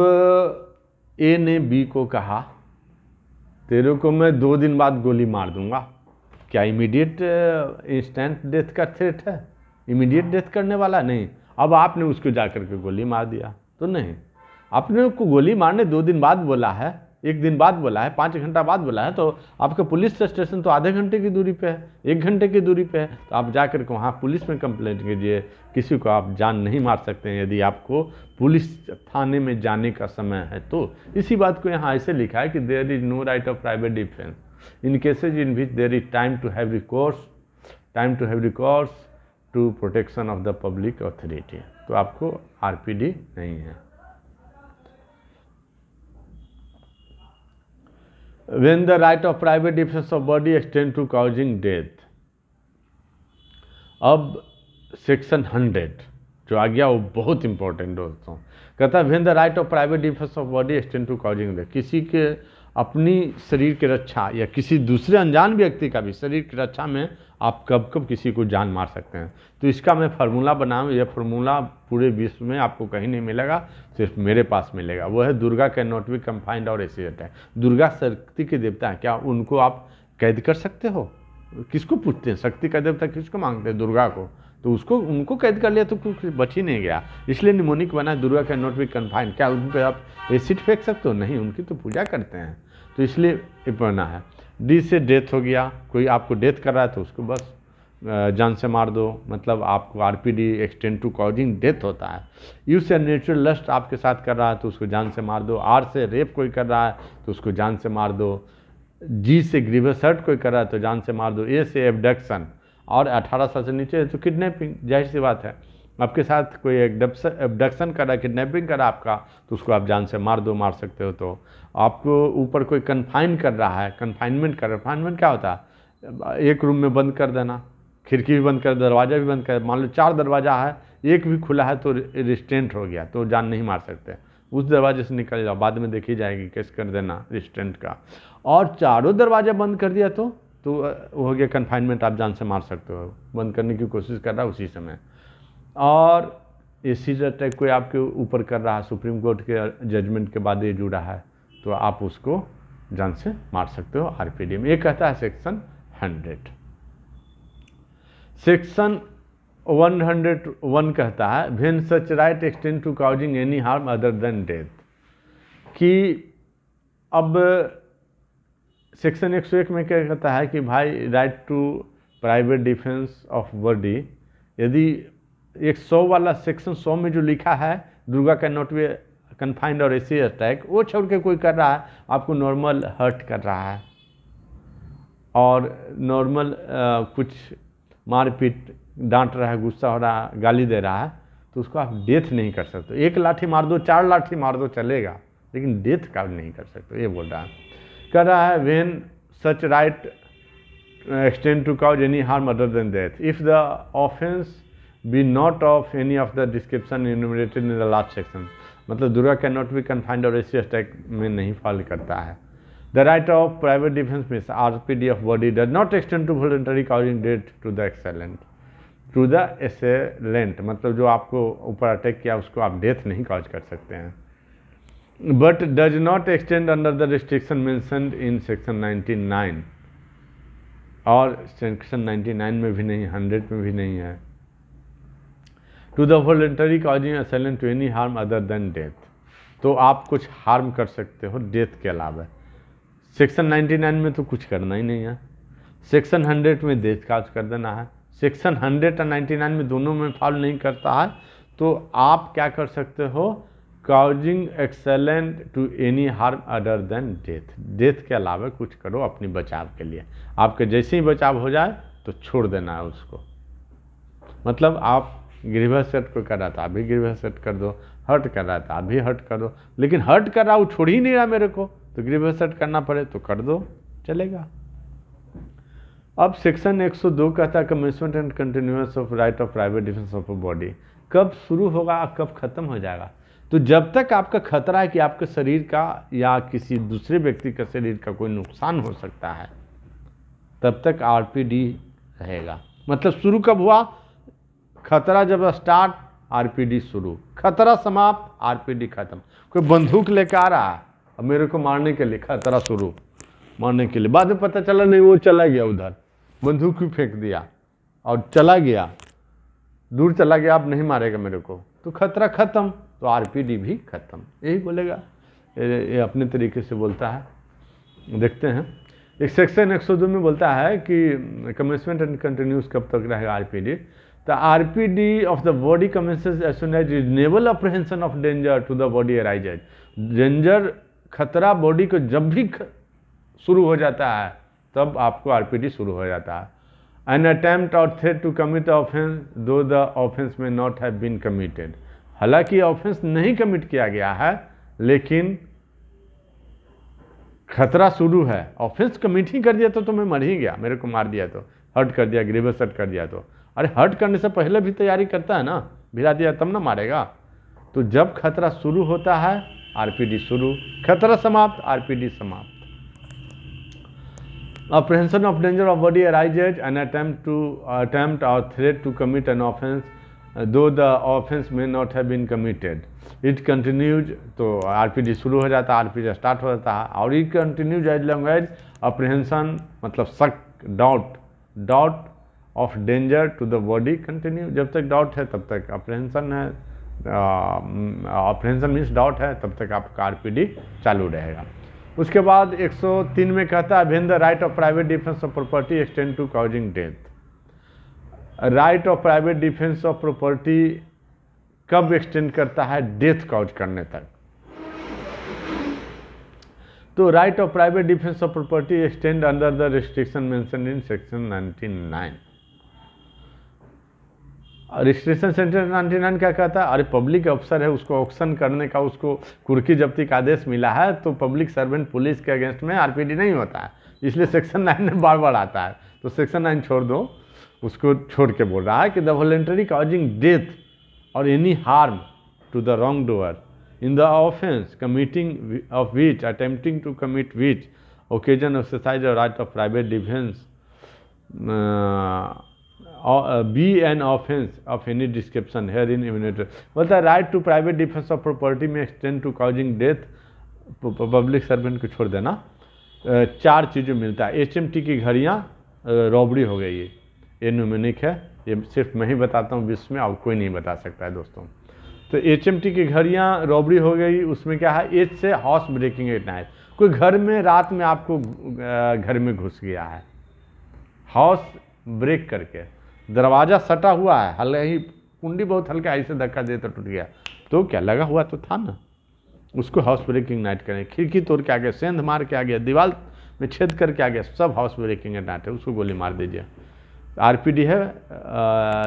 ए ने बी को कहा तेरे को मैं 2 दिन बाद गोली मार दूंगा, क्या इमीडिएट इंस्टेंट डेथ का थ्रेट है? इमीडिएट डेथ करने वाला नहीं। अब आपने उसको जाकर के गोली मार दिया तो नहीं, आपने उसको गोली मारने 2 दिन बाद बोला है, 1 दिन बाद बोला है, 5 घंटा बाद बोला है, तो आपका पुलिस स्टेशन तो आधे घंटे की दूरी पे है, 1 घंटे की दूरी पे है, तो आप जाकर के वहाँ पुलिस में कंप्लेंट कीजिए। किसी को आप जान नहीं मार सकते हैं यदि आपको पुलिस थाने में जाने का समय है तो। इसी बात को यहाँ ऐसे लिखा है कि there is no right of private defence in cases in which there is time to have recourse to protection of the public authority. तो आपको आरपीडी नहीं है। When the right of private defense of body extend to causing death, अब सेक्शन 100 जो आ गया वो बहुत इंपॉर्टेंट दोस्तों, कहता है when the right of private defense of body extend to causing death, किसी के अपनी शरीर की रक्षा या किसी दूसरे अनजान व्यक्ति का भी शरीर की रक्षा में आप कब कब किसी को जान मार सकते हैं। तो इसका मैं फार्मूला बनाऊँ, यह फार्मूला पूरे विश्व में आपको कहीं नहीं मिलेगा, सिर्फ मेरे पास मिलेगा। वो है Durga can not B confined और एसिएट है। दुर्गा शक्ति के देवता हैं, क्या उनको आप कैद कर सकते हो? किसको पूछते हैं शक्ति का देवता किसको मांगते हैं? दुर्गा को। तो उसको उनको कैद कर लिया तो कुछ बच ही नहीं गया, इसलिए निमोनिक बना Durga can not be confined. क्या उन पर आप एसिड फेंक सकते हो? नहीं, उनकी तो पूजा करते हैं, तो इसलिए ये बना है। डी से डेथ हो गया, कोई आपको डेथ कर रहा है तो उसको बस जान से मार दो, मतलब आपको RPD extend to causing death होता है। यू से नेचुरल लस्ट आपके साथ कर रहा है तो उसको जान से मार दो। आर से रेप कोई कर रहा है तो उसको जान से मार दो। जी से ग्रीवियस हर्ट कोई कर रहा है तो जान से मार दो। ए से एबडक्शन, और 18 साल से नीचे है तो किडनैपिंग, जाहिर सी बात है। आपके साथ कोई एबडक्शन कर रहा है, किडनैपिंग कर रहा है आपका, तो उसको आप जान से मार दो, मार सकते हो। तो आपको ऊपर कोई कन्फाइन कर रहा है, कन्फाइनमेंट कर रहा है। कन्फाइनमेंट क्या होता है? एक रूम में बंद कर देना, खिड़की भी बंद कर, दरवाज़ा भी बंद कर। मान लो 4 दरवाज़ा है, एक भी खुला है तो रिस्टेंट हो गया, तो जान नहीं मार सकते। उस दरवाजे से निकल जाओ, बाद में देखी जाएगी, केस कर देना रिस्टेंट का। और चारों दरवाजे बंद कर दिया तो हो गया कन्फाइनमेंट, आप जान से मार सकते हो। बंद करने की कोशिश कर रहा है उसी समय। और एसिड अटैक कोई आपके ऊपर कर रहा है, सुप्रीम कोर्ट के जजमेंट के बाद ये जुड़ा है, तो आप उसको जान से मार सकते हो आरपीडी में। ये कहता है सेक्शन 100। सेक्शन 101 कहता है when such right extend to causing any harm other than death, कि अब सेक्शन 101 में क्या कहता है कि भाई right to private defence of body, यदि 100 वाला सेक्शन 100 में जो लिखा है Durga can not be confined और एसी अटैक, वो छोड़ के कोई कर रहा है, आपको नॉर्मल हर्ट कर रहा है और नॉर्मल कुछ मारपीट, डांट रहा है, गुस्सा हो रहा है, गाली दे रहा है, तो उसको आप डेथ नहीं कर सकते। 1 लाठी मार दो, 4 लाठी मार दो चलेगा, लेकिन डेथ का नहीं कर सकते। ये बोल रहा है, कर रहा है when such right extend to cause any harm other than death if the offense be not of any of the description enumerated in the last section। मतलब Durga can not be confined और एसी अटैक में नहीं फॉल करता है। The right of private defence means RPD of body does not extend to voluntary causing death to the assailant, to the assailant, मतलब जो आपको ऊपर अटैक किया उसको आप डेथ नहीं काउज कर सकते हैं। But does not extend under the restriction mentioned in section 99, और सेक्शन 99 में भी नहीं, 100 में भी नहीं है। To the voluntary causing assailant to any harm other than death, तो आप कुछ हार्म कर सकते हो डेथ के अलावा। सेक्शन 99 में तो कुछ करना ही नहीं है, सेक्शन 100 में डेथ काज कर देना है। सेक्शन 100 और 99 में दोनों में फॉल नहीं करता है, तो आप क्या कर सकते हो? Causing assailant to any harm other than death, death के अलावा कुछ करो अपनी बचाव के लिए। आपके जैसे ही बचाव हो जाए तो छोड़ देना है उसको। मतलब आप ग्रीवियस हर्ट को कर रहा था, अभी ग्रीवियस हर्ट कर दो, हर्ट कर रहा था अभी हर्ट कर दो, लेकिन हर्ट कर रहा वो छोड़ ही नहीं रहा मेरे को, तो ग्रीवियस हर्ट करना पड़े तो कर दो, चलेगा। अब सेक्शन 102 कहता है commencement and continuous of right of private defence of body, कब शुरू होगा कब खत्म हो जाएगा? तो जब तक आपका खतरा है कि आपके शरीर का या किसी दूसरे व्यक्ति का शरीर का कोई नुकसान हो सकता है, तब तक आरपीडी रहेगा। मतलब शुरू कब हुआ? खतरा जब स्टार्ट, आरपीडी शुरू, खतरा समाप्त, आरपीडी खत्म। कोई बंदूक लेकर आ रहा है अब मेरे को मारने के लिए, खतरा शुरू, मारने के लिए, बाद में पता चला नहीं वो चला गया उधर, बंदूक भी फेंक दिया और चला गया, दूर चला गया, अब नहीं मारेगा मेरे को, तो खतरा खत्म, तो आरपीडी भी खत्म। यही बोलेगा, ये अपने तरीके से बोलता है। देखते हैं एक सेक्शन 102 में बोलता है कि कमेंसमेंट एंड कंटिन्यूस कब तक रहेगा RPD. The RPD of the body commences as soon as reasonable apprehension of danger to the body arises. Danger, खतरा बॉडी को जब भी शुरू हो जाता है तब आपको आरपीडी शुरू हो जाता है। एन अटेम्प्ट और थ्रेट टू कमिट ऑफेंस दो द ऑफेंस में नॉट हैव बीन कमिटेड, हालांकि ऑफेंस नहीं कमिट किया गया है लेकिन खतरा शुरू है। ऑफेंस कमिट ही कर दिया तो मैं मर ही गया, मेरे को मार दिया तो, हर्ट कर दिया, ग्रीवियस हर्ट कर दिया तो, अरे हर्ट करने से पहले भी तैयारी करता है ना, भिड़ा दिया तब ना मारेगा। तो जब खतरा शुरू होता है आरपीडी शुरू, खतरा समाप्त, आरपीडी समाप्त। Apprehension of danger of body arises an attempt or threat to commit an offense, though the offense may not have been committed. It continues, तो आरपीडी शुरू हो जाता है, आरपीडी स्टार्ट हो जाता है, और it continues as long as apprehension मतलब शक, doubt of danger to the body continue. जब तक डाउट है तब तक अप्रहेंशन है, अप्रहेंशन मीन्स डाउट है, तब तक आपका आरपीडी चालू रहेगा। उसके बाद 103 में कहता है when the right of private defence of property extend to causing death. Right of private defence of property कब एक्सटेंड करता है? डेथ कॉज करने तक। तो right of private defence of property extend under the restriction mentioned in section 99। Registration centre 99 क्या कहता है? अरे पब्लिक अफसर है, उसको ऑक्शन करने का, उसको कुर्की जब्ती का आदेश मिला है, तो पब्लिक सर्वेंट पुलिस के अगेंस्ट में आरपीडी नहीं होता है, इसलिए सेक्शन 9 में बार बार आता है। तो सेक्शन 9 छोड़ दो, उसको छोड़ के बोल रहा है कि the voluntary causing death or any harm to the wrong doer in the offence committing of which attempting to commit which occasion exercise or right of private defence be an offence of any description herein इम्यूनेटर। बोलता है right to private defence of property may extend to causing death, public servant को छोड़ देना। 4 चीज़ें मिलता है। HMT की घड़ियाँ रॉबरी हो गई, ये न्यूमेनिक है, ये सिर्फ मैं ही बताता हूँ विश्व में, और कोई नहीं बता सकता है दोस्तों। तो HMT की घड़ियाँ रॉबरी हो गई, उसमें क्या है? एच से हाउस ब्रेकिंग एट नाइट, कोई घर में रात में आपको घर में घुस गया है, हाउस ब्रेक करके, दरवाज़ा सटा हुआ है, हल्का ही कुंडी बहुत हल्का ऐसे धक्का दे तो टूट गया, तो क्या लगा हुआ तो था ना, उसको हाउस ब्रेकिंग नाइट करें। खिड़की तोड़ के आ गया, सेंध मार के आ गया, दीवार में छेद करके आ गया, सब हाउस ब्रेकिंग नाइट है, उसको गोली मार दीजिए। आरपीडी है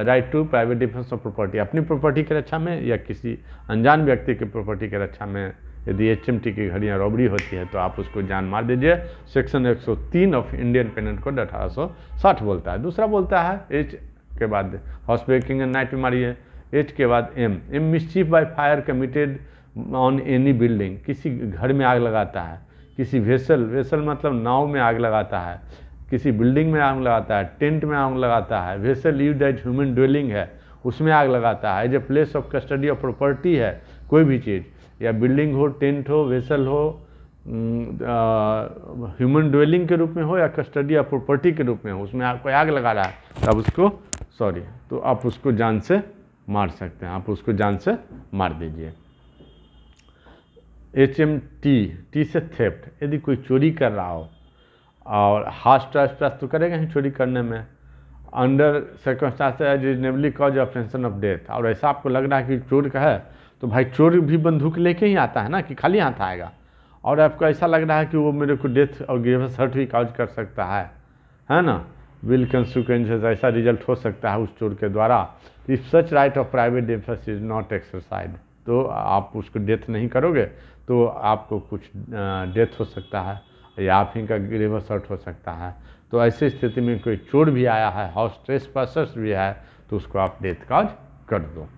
right to private defence of property, अपनी प्रॉपर्टी की रक्षा में या किसी अनजान व्यक्ति की प्रॉपर्टी की रक्षा में यदि HMT की घड़ियाँ रॉबरी होती है तो आप उसको जान मार दीजिए। Section 103 of Indian penal code 1860 बोलता है। दूसरा बोलता है H के बाद हाउस ब्रेकिंग एंड नाइट में मारिए, H के बाद M mischief by fire committed on any building, किसी घर में आग लगाता है, किसी वेसल मतलब नाव में आग लगाता है, किसी बिल्डिंग में आग लगाता है, टेंट में आग लगाता है, vessel used as human dwelling है उसमें आग लगाता है, as a place of custody of property है कोई भी चीज़, या बिल्डिंग हो, टेंट हो, वेसल हो, ह्यूमन ड्वेलिंग के रूप में हो या कस्टडी ऑफ प्रॉपर्टी के रूप में हो, उसमें कोई आग लगा रहा है तब उसको तो आप उसको जान से मार सकते हैं, आप उसको जान से मार दीजिए। HMT टी से थेफ्ट, यदि कोई चोरी कर रहा हो और हार्श ट्रेसपास तो करेगा ही चोरी करने में, under circumstances reasonably cause apprehension of death, और ऐसा आपको लग रहा है कि चोर का है तो भाई चोर भी बंदूक लेके ही आता है ना, कि खाली हाथ आएगा, और आपको ऐसा लग रहा है कि वो मेरे को डेथ और ग्रीवियस हर्ट भी कॉज कर सकता है ना, विल कंसिक्वेंसेस, ऐसा रिजल्ट हो सकता है उस चोर के द्वारा। If such right of private defence is not exercise, तो आप उसको डेथ नहीं करोगे तो आपको कुछ डेथ हो सकता है या आप ही का ग्रीवियस हर्ट हो सकता है। तो ऐसी स्थिति में कोई चोर भी आया है, हाउस ट्रेसपासर्स भी है, तो उसको आप डेथ कॉज कर दो।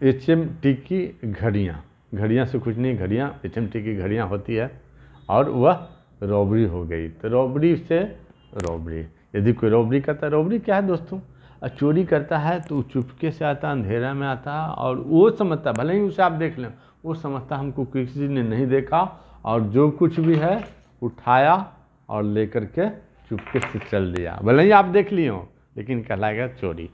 HMT की घड़ियाँ से कुछ नहीं, घड़ियाँ HMT की घड़ियाँ होती है और वह रॉबरी हो गई, तो रॉबरी से रॉबरी, यदि कोई रॉबरी करता है, रॉबरी क्या है दोस्तों? चोरी करता है तो चुपके से आता, अंधेरा में आता और वो समझता, भले ही उसे आप देख लें, वो समझता हमको किसी ने नहीं देखा, और जो कुछ भी है उठाया और लेकर के चुपके से चल दिया, भले ही आप देख लिए हो, लेकिन कहलाएगा चोरी।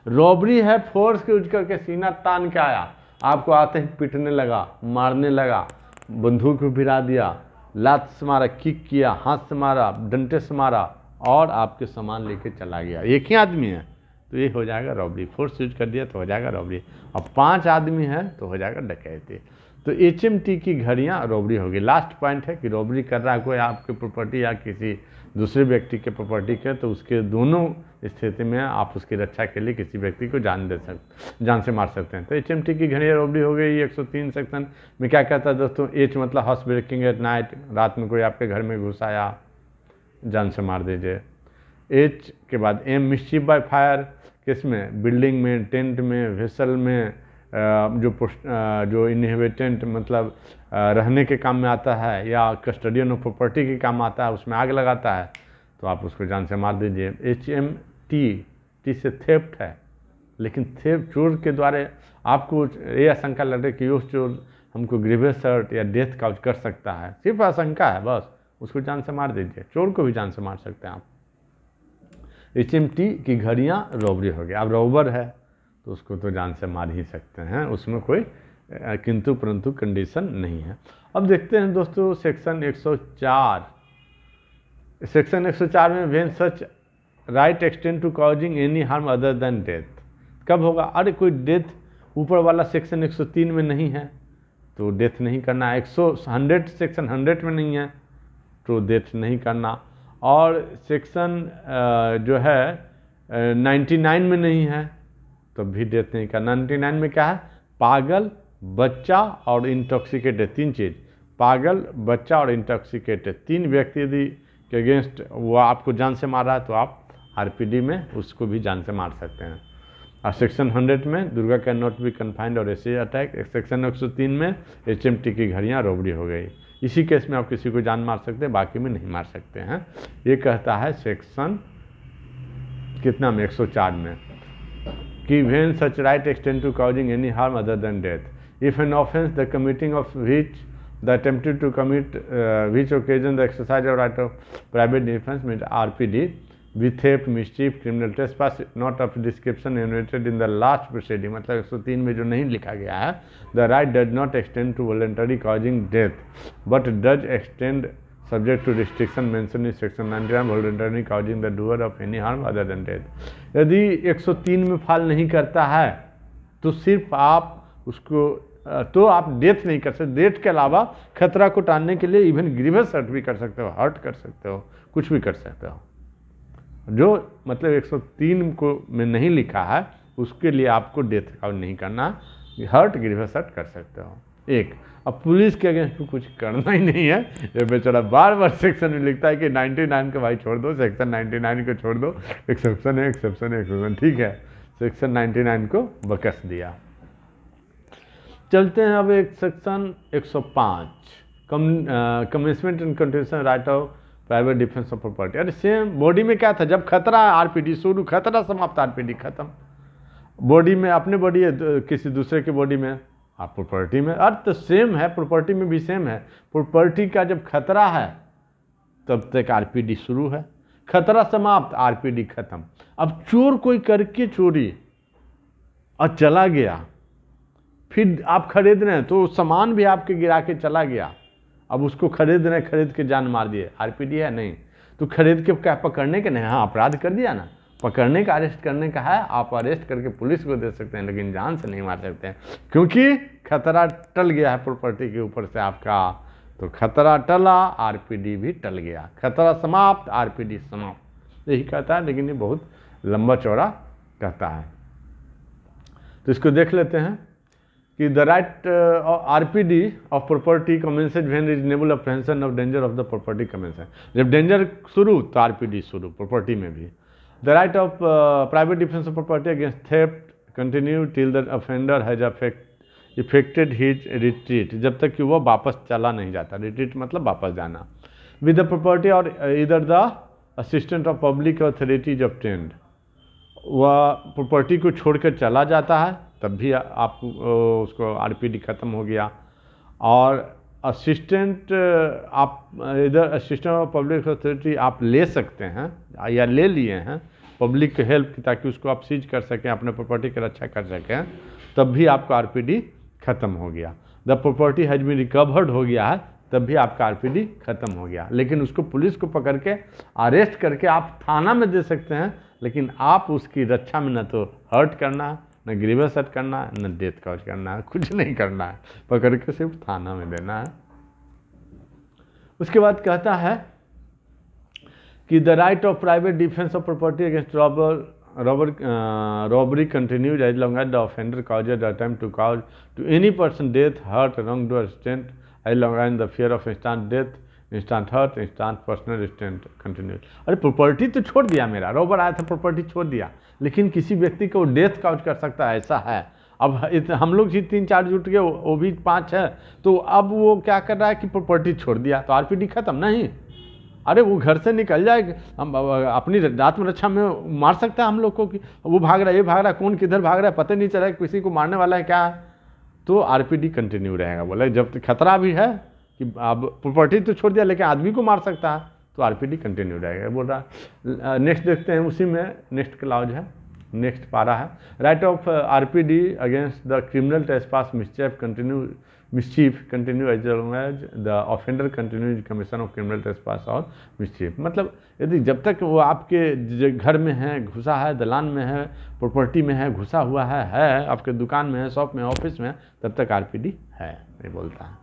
रॉबरी है फोर्स के यूज करके सीना तान के आया, आपको आते ही पीटने लगा, मारने लगा, बंदूक को भिरा दिया, लात से मारा, किक किया, हाथ से मारा, डंडे से मारा और आपके सामान लेके चला गया, एक ही आदमी है तो ये हो जाएगा रॉबरी। फोर्स यूज कर दिया तो हो जाएगा रॉबरी, अब 5 आदमी हैं तो हो जाएगा डकैती। तो HMT की घड़ियाँ रॉबरी होगी। लास्ट पॉइंट है कि रॉबरी कर रहा है कोई आपकी प्रॉपर्टी या किसी दूसरे व्यक्ति के प्रॉपर्टी के, तो उसके दोनों स्थिति में आप उसकी रक्षा के लिए किसी व्यक्ति को जान से मार सकते हैं। तो HMT की घड़ियाँ रॉबरी हो गई। 103 सेक्शन में क्या कहता है दोस्तों? H मतलब हाउस ब्रेकिंग एट नाइट, रात में कोई आपके घर में घुस आया, जान से मार दीजिए। H के बाद M मिसचीफ बाय फायर, किसमें? बिल्डिंग में, टेंट में, वेसल में, जो इनहेबिटेंट मतलब रहने के काम में आता है या कस्टडियन ऑफ प्रॉपर्टी के काम आता है, उसमें आग लगाता है तो आप उसको जान से मार दीजिए। HMT से थेफ्ट है, लेकिन थेफ्ट चोर के द्वारा आपको ये आशंका लग रही है कि वो चोर हमको ग्रीवियस हर्ट या डेथ कॉज कर सकता है, सिर्फ आशंका है बस, उसको जान से मार दीजिए। चोर को भी जान से मार सकते हैं आप। HMT की घड़ियाँ रॉबरी हो गया। अब रॉबर है तो उसको तो जान से मार ही सकते हैं, उसमें कोई किंतु परंतु कंडीशन नहीं है। अब देखते हैं दोस्तों सेक्शन 104। सेक्शन 104 में when such right extend to causing any harm other than death. कब होगा? अरे कोई डेथ ऊपर वाला सेक्शन 103 में नहीं है तो डेथ नहीं करना, 100 सेक्शन 100 में नहीं है तो डेथ नहीं करना, और सेक्शन जो है 99 में नहीं है तो भी डेथ नहीं करना। 99 में क्या है? पागल, बच्चा और इंटॉक्सिकेटेड, तीन चीज़, पागल, बच्चा और इंटॉक्सिकेटेड, तीन व्यक्ति यदि के अगेंस्ट वो आपको जान से मार रहा है तो आप आरपीडी में उसको भी जान से मार सकते हैं। और सेक्शन 100 में Durga can not be confined और ऐसे अटैक, सेक्शन 103 में HMT की घड़ियाँ रॉबरी हो गई। इसी केस में आप किसी को जान मार सकते हैं, बाकी में नहीं मार सकते हैं। ये कहता है सेक्शन कितना में, 104 में, कि when such right extend to causing any harm other than death, if an offence the committing of which the attempted to commit which occasion the exercise of right of private defence mean RPD with theft, mischief, criminal trespass not of description enumerated in the last proceeding, मतलब 103 में जो नहीं लिखा गया है, the right does not extend to voluntary causing death but does extend subject to restriction mentioned in section 99 voluntary causing the doer of any harm other than death। यदि 103 में फॉल नहीं करता है तो सिर्फ आप उसको तो आप डेथ नहीं कर सकते, डेथ के अलावा खतरा को टालने के लिए इवन ग्रीवियस हर्ट भी कर सकते हो, हर्ट कर सकते हो, कुछ भी कर सकते हो। जो मतलब 103 को में नहीं लिखा है उसके लिए आपको डेथ का नहीं करना, हर्ट, ग्रीवियस हर्ट कर सकते हो। एक, अब पुलिस के अगेंस्ट कुछ करना ही नहीं है, ये बेचारा बार बार सेक्शन में लिखता है कि 99 को भाई छोड़ दो, सेक्शन 99 को छोड़ दो, एक्सेप्शन है, एक्सेप्शन है, एक्सेप्शन, ठीक है, सेक्शन 99 को बकस दिया। चलते हैं अब एक section 105 commencement and continuation right of private defence of property. अरे सेम बॉडी में क्या था, जब खतरा है RPD शुरू, खतरा समाप्त, RPD खत्म। बॉडी में अपने बॉडी है, किसी दूसरे के बॉडी में, आप प्रॉपर्टी में, अर्थ तो सेम है, प्रॉपर्टी में भी सेम है। प्रॉपर्टी का जब खतरा है तब तक RPD शुरू है, खतरा समाप्त, RPD खत्म। अब चोर कोई करके चोरी और चला गया, फिर आप खरीद रहे हैं तो सामान भी आपके गिरा के चला गया, अब उसको खरीद रहे, खरीद के जान मार दिए, RPD है नहीं, तो खरीद के क्या पकड़ने के नहीं, हाँ अपराध कर दिया ना, पकड़ने का, अरेस्ट करने का है, आप अरेस्ट करके पुलिस को दे सकते हैं लेकिन जान से नहीं मार सकते हैं, क्योंकि खतरा टल गया है प्रॉपर्टी के ऊपर से आपका। तो खतरा टला, RPD भी टल गया, खतरा समाप्त, RPD समाप्त, यही कहता है, लेकिन ये बहुत लंबा चौड़ा कहता है। तो इसको देख लेते हैं कि the right RPD of property commences when reasonable apprehension of danger of the property commences, जब डेंजर शुरू तो RPD शुरू, प्रॉपर्टी में भी। The right of private defence of property against theft continue till the offender has effected his retreat, जब तक कि वो वापस चला नहीं जाता, रिट्रीट मतलब वापस जाना, विद द प्रॉपर्टी और इधर the assistant of public authorities obtained, वह प्रॉपर्टी को छोड़कर चला जाता है तब भी आप उसको RPD ख़त्म हो गया। और असिस्टेंट आप इधर असिस्टेंट ऑफ पब्लिक अथॉरिटी आप ले सकते हैं या ले लिए हैं पब्लिक की हेल्प की, ताकि उसको आप सीज कर सकें, अपने प्रॉपर्टी की रक्षा कर सकें, तब भी आपका RPD ख़त्म हो गया। The property has been recovered हो गया है तब भी आपका RPD ख़त्म हो गया, लेकिन उसको पुलिस को पकड़ के अरेस्ट करके आप थाना में दे सकते हैं, लेकिन आप उसकी रक्षा में न तो हर्ट करना, न ग्रीवियस हर्ट करना, न डेथ कॉज करना है, कुछ नहीं करना है, पकड़ के सिर्फ थाना में देना है। उसके बाद कहता है कि the right of private defence of property against robbery continues as long as the offender causes the attempt to cause to any person death, hurt, wrongdoer restraint, as long as the fear of instant death, instant hurt, instant personal restraint continues। अरे प्रॉपर्टी तो छोड़ दिया, मेरा रॉबर आया था प्रॉपर्टी छोड़ दिया, लेकिन किसी व्यक्ति को डेथ काउज कर सकता है, ऐसा है। अब हम लोग जी 3-4 जुट गए, वो भी 5 है, तो अब वो क्या कर रहा है कि प्रॉपर्टी छोड़ दिया तो RPD खत्म नहीं। अरे वो घर से निकल जाए, हम अपनी आत्मरक्षा में मार सकता है हम लोग को, कि वो भाग रहा है, ये भाग रहा है, कौन किधर भाग रहा है पता नहीं चला है, किसी को मारने वाला है क्या है, तो RPD कंटिन्यू रहेगा। बोला जब तक खतरा भी है कि अब प्रॉपर्टी तो छोड़ दिया लेकिन आदमी को मार सकता है, तो RPD कंटिन्यू रहेगा। बोल रहा नेक्स्ट देखते हैं, उसी में नेक्स्ट क्लाउज है, नेक्स्ट पारा है। Right of RPD against the criminal trespass mischief continue mischief continue as long as the offender continue commission of criminal trespass or mischief. मतलब यदि जब तक वो आपके घर में है, घुसा है, दलान में है, प्रॉपर्टी में है, घुसा हुआ है आपके दुकान में है, शॉप में, ऑफिस में, तब तक आरपीडी है, ये बोलता है।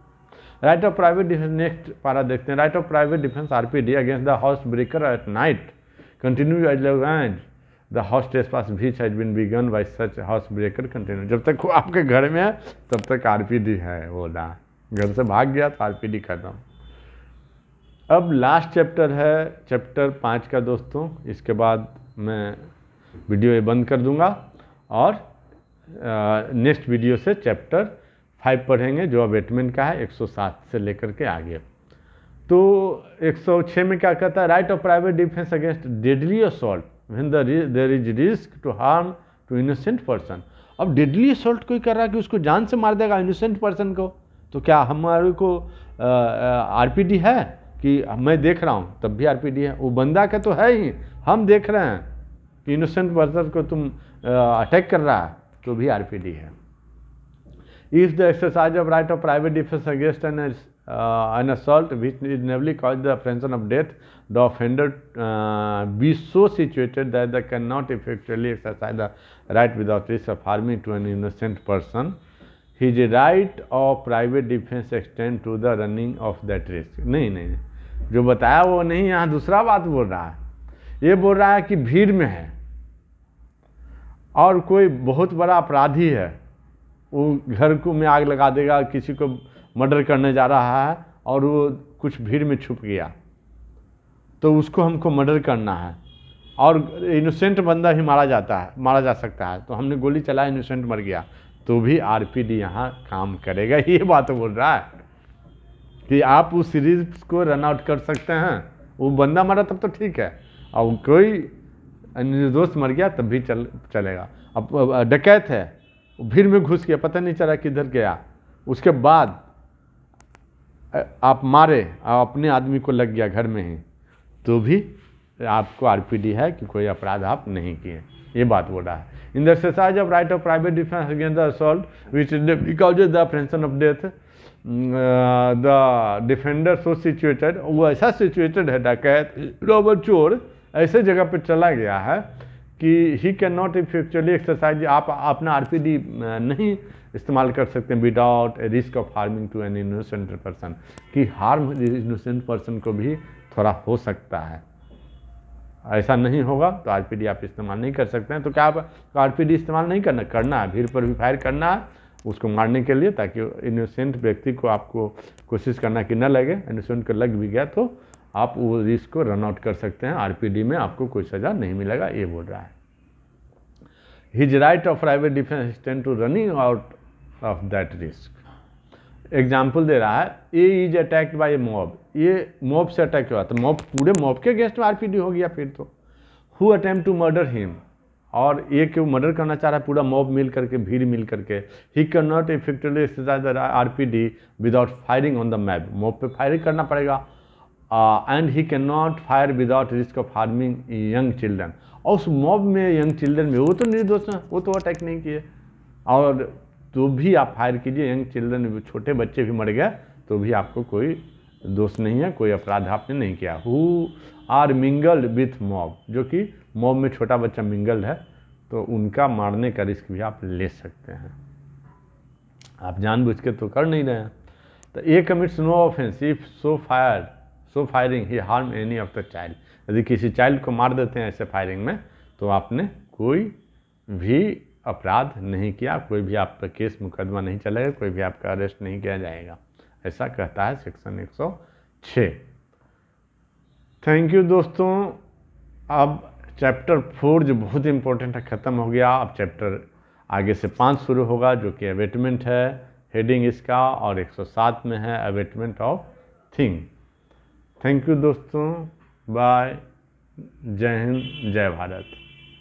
Right of private defence, next para देखते हैं। Right of private defence RPD against the house breaker at night continue as long as the house trespass which has been begun by such house breaker continue. जब तक वो आपके घर में है तब तक आरपीडी है, बोला। घर से भाग गया तो आरपीडी खत्म। अब लास्ट चैप्टर है, चैप्टर 5 का दोस्तों। इसके बाद मैं वीडियो ये बंद कर दूंगा और नेक्स्ट वीडियो से चैप्टर 5 पढ़ेंगे, जो अबेटमेंट का है 107 से लेकर के आगे। तो 106 में क्या कहता है? Right of private defence against deadly assault when there is risk to harm to innocent person. अब डेडली असॉल्ट कोई कर रहा है कि उसको जान से मार देगा इनोसेंट पर्सन को, तो क्या हमारे को आरपीडी है कि मैं देख रहा हूँ तब भी आरपीडी है? वो बंदा का तो है ही, हम देख रहे हैं कि इनोसेंट पर्सन को तुम अटैक कर रहा है तो भी आरपीडी है। If the exercise of right of private defense against an assault which is namely caused the apprehension of death, the offender be so situated that they cannot effectively exercise the right without risk of harming to an innocent person, his right of private defense extend to the running of that risk। नहीं, जो बताया वो नहीं, यहाँ दूसरा बात बोल रहा है। ये बोल रहा है कि भीड़ में है और कोई बहुत बड़ा अपराधी है, वो घर को में आग लगा देगा, किसी को मर्डर करने जा रहा है और वो कुछ भीड़ में छुप गया, तो उसको हमको मर्डर करना है और इनोसेंट बंदा ही मारा जा सकता है, तो हमने गोली चलाया, इनोसेंट मर गया, तो भी आरपीडी यहाँ काम करेगा। ये बात बोल रहा है कि आप उस सीरीज को रन आउट कर सकते हैं। वो बंदा मरा तब तो ठीक है, और कोई निर्दोष मर गया तब भी चलेगा। अब डकैत है, भीड़ में घुस गया, पता नहीं चला किधर गया, उसके बाद आप मारे और अपने आदमी को लग गया घर में ही, तो भी आपको आरपीडी है कि कोई अपराध आप नहीं किए। ये बात बोल रहा है। In the exercise of right of private defence against the assault which because the apprehension of death the defender so situated, वो ऐसा सिचुएटेड है, डकैत, रॉबर, चोर ऐसे जगह पर चला गया है कि he can not effectually exercise, आप अपना आरपीडी नहीं इस्तेमाल कर सकते हैं without a risk of harming to an innocent person, कि हार्म इनोसेंट पर्सन को भी थोड़ा हो सकता है। ऐसा नहीं होगा तो आरपीडी आप इस्तेमाल नहीं कर सकते हैं। तो क्या आप आरपीडी इस्तेमाल नहीं करना है, भीड़ पर भी फायर करना है उसको मारने के लिए, ताकि इनोसेंट व्यक्ति को आपको कोशिश करना कि न लगे, इनोसेंट को लग भी गया तो आप वो रिस्क को रन आउट कर सकते हैं, आरपीडी में आपको कोई सज़ा नहीं मिलेगा, ये बोल रहा है। His right of private defence extend to running out of that risk. Example दे रहा है, A is attacked by a mob, ये मॉब से अटैक हुआ तो मॉब, पूरे मॉब के अगेंस्ट में आरपीडी हो गया फिर तो। Who attempt to murder him, और ये क्यों मर्डर करना चाह रहा है, पूरा मॉब मिल करके, भीड़ मिल करके। ही can not effectively exercise RPD without firing on the map, mob पे फायरिंग करना पड़ेगा। And he can not fire without risk of harming young children, और उस मॉब में यंग चिल्ड्रन में वो तो निर्दोष हैं, वो तो अटैक नहीं किए, और तो भी आप फायर कीजिए, यंग चिल्ड्रन, छोटे बच्चे भी मर गए तो भी आपको कोई दोष नहीं है, कोई अपराध आपने नहीं किया। Who are mingled with mob, जो कि मॉब में छोटा बच्चा मिंगल्ड है तो उनका मारने का रिस्क भी आप ले सकते हैं, आप जानबूझ के तो कर नहीं रहे हैं। तो A commits no offence if so firing he harm any of the child, यदि किसी चाइल्ड को मार देते हैं ऐसे फायरिंग में तो आपने कोई भी अपराध नहीं किया, कोई भी आप पर केस मुकदमा नहीं चलेगा, कोई भी आपका अरेस्ट नहीं किया जाएगा, ऐसा कहता है सेक्शन 106। थैंक यू दोस्तों। अब चैप्टर 4 जो बहुत इंपॉर्टेंट है ख़त्म हो गया। अब चैप्टर आगे से 5 शुरू होगा, जो कि अवेटमेंट है, हेडिंग इसका, और 107 में है abetment of thing. Thank you दोस्तों, बाय, जय हिंद, जय भारत।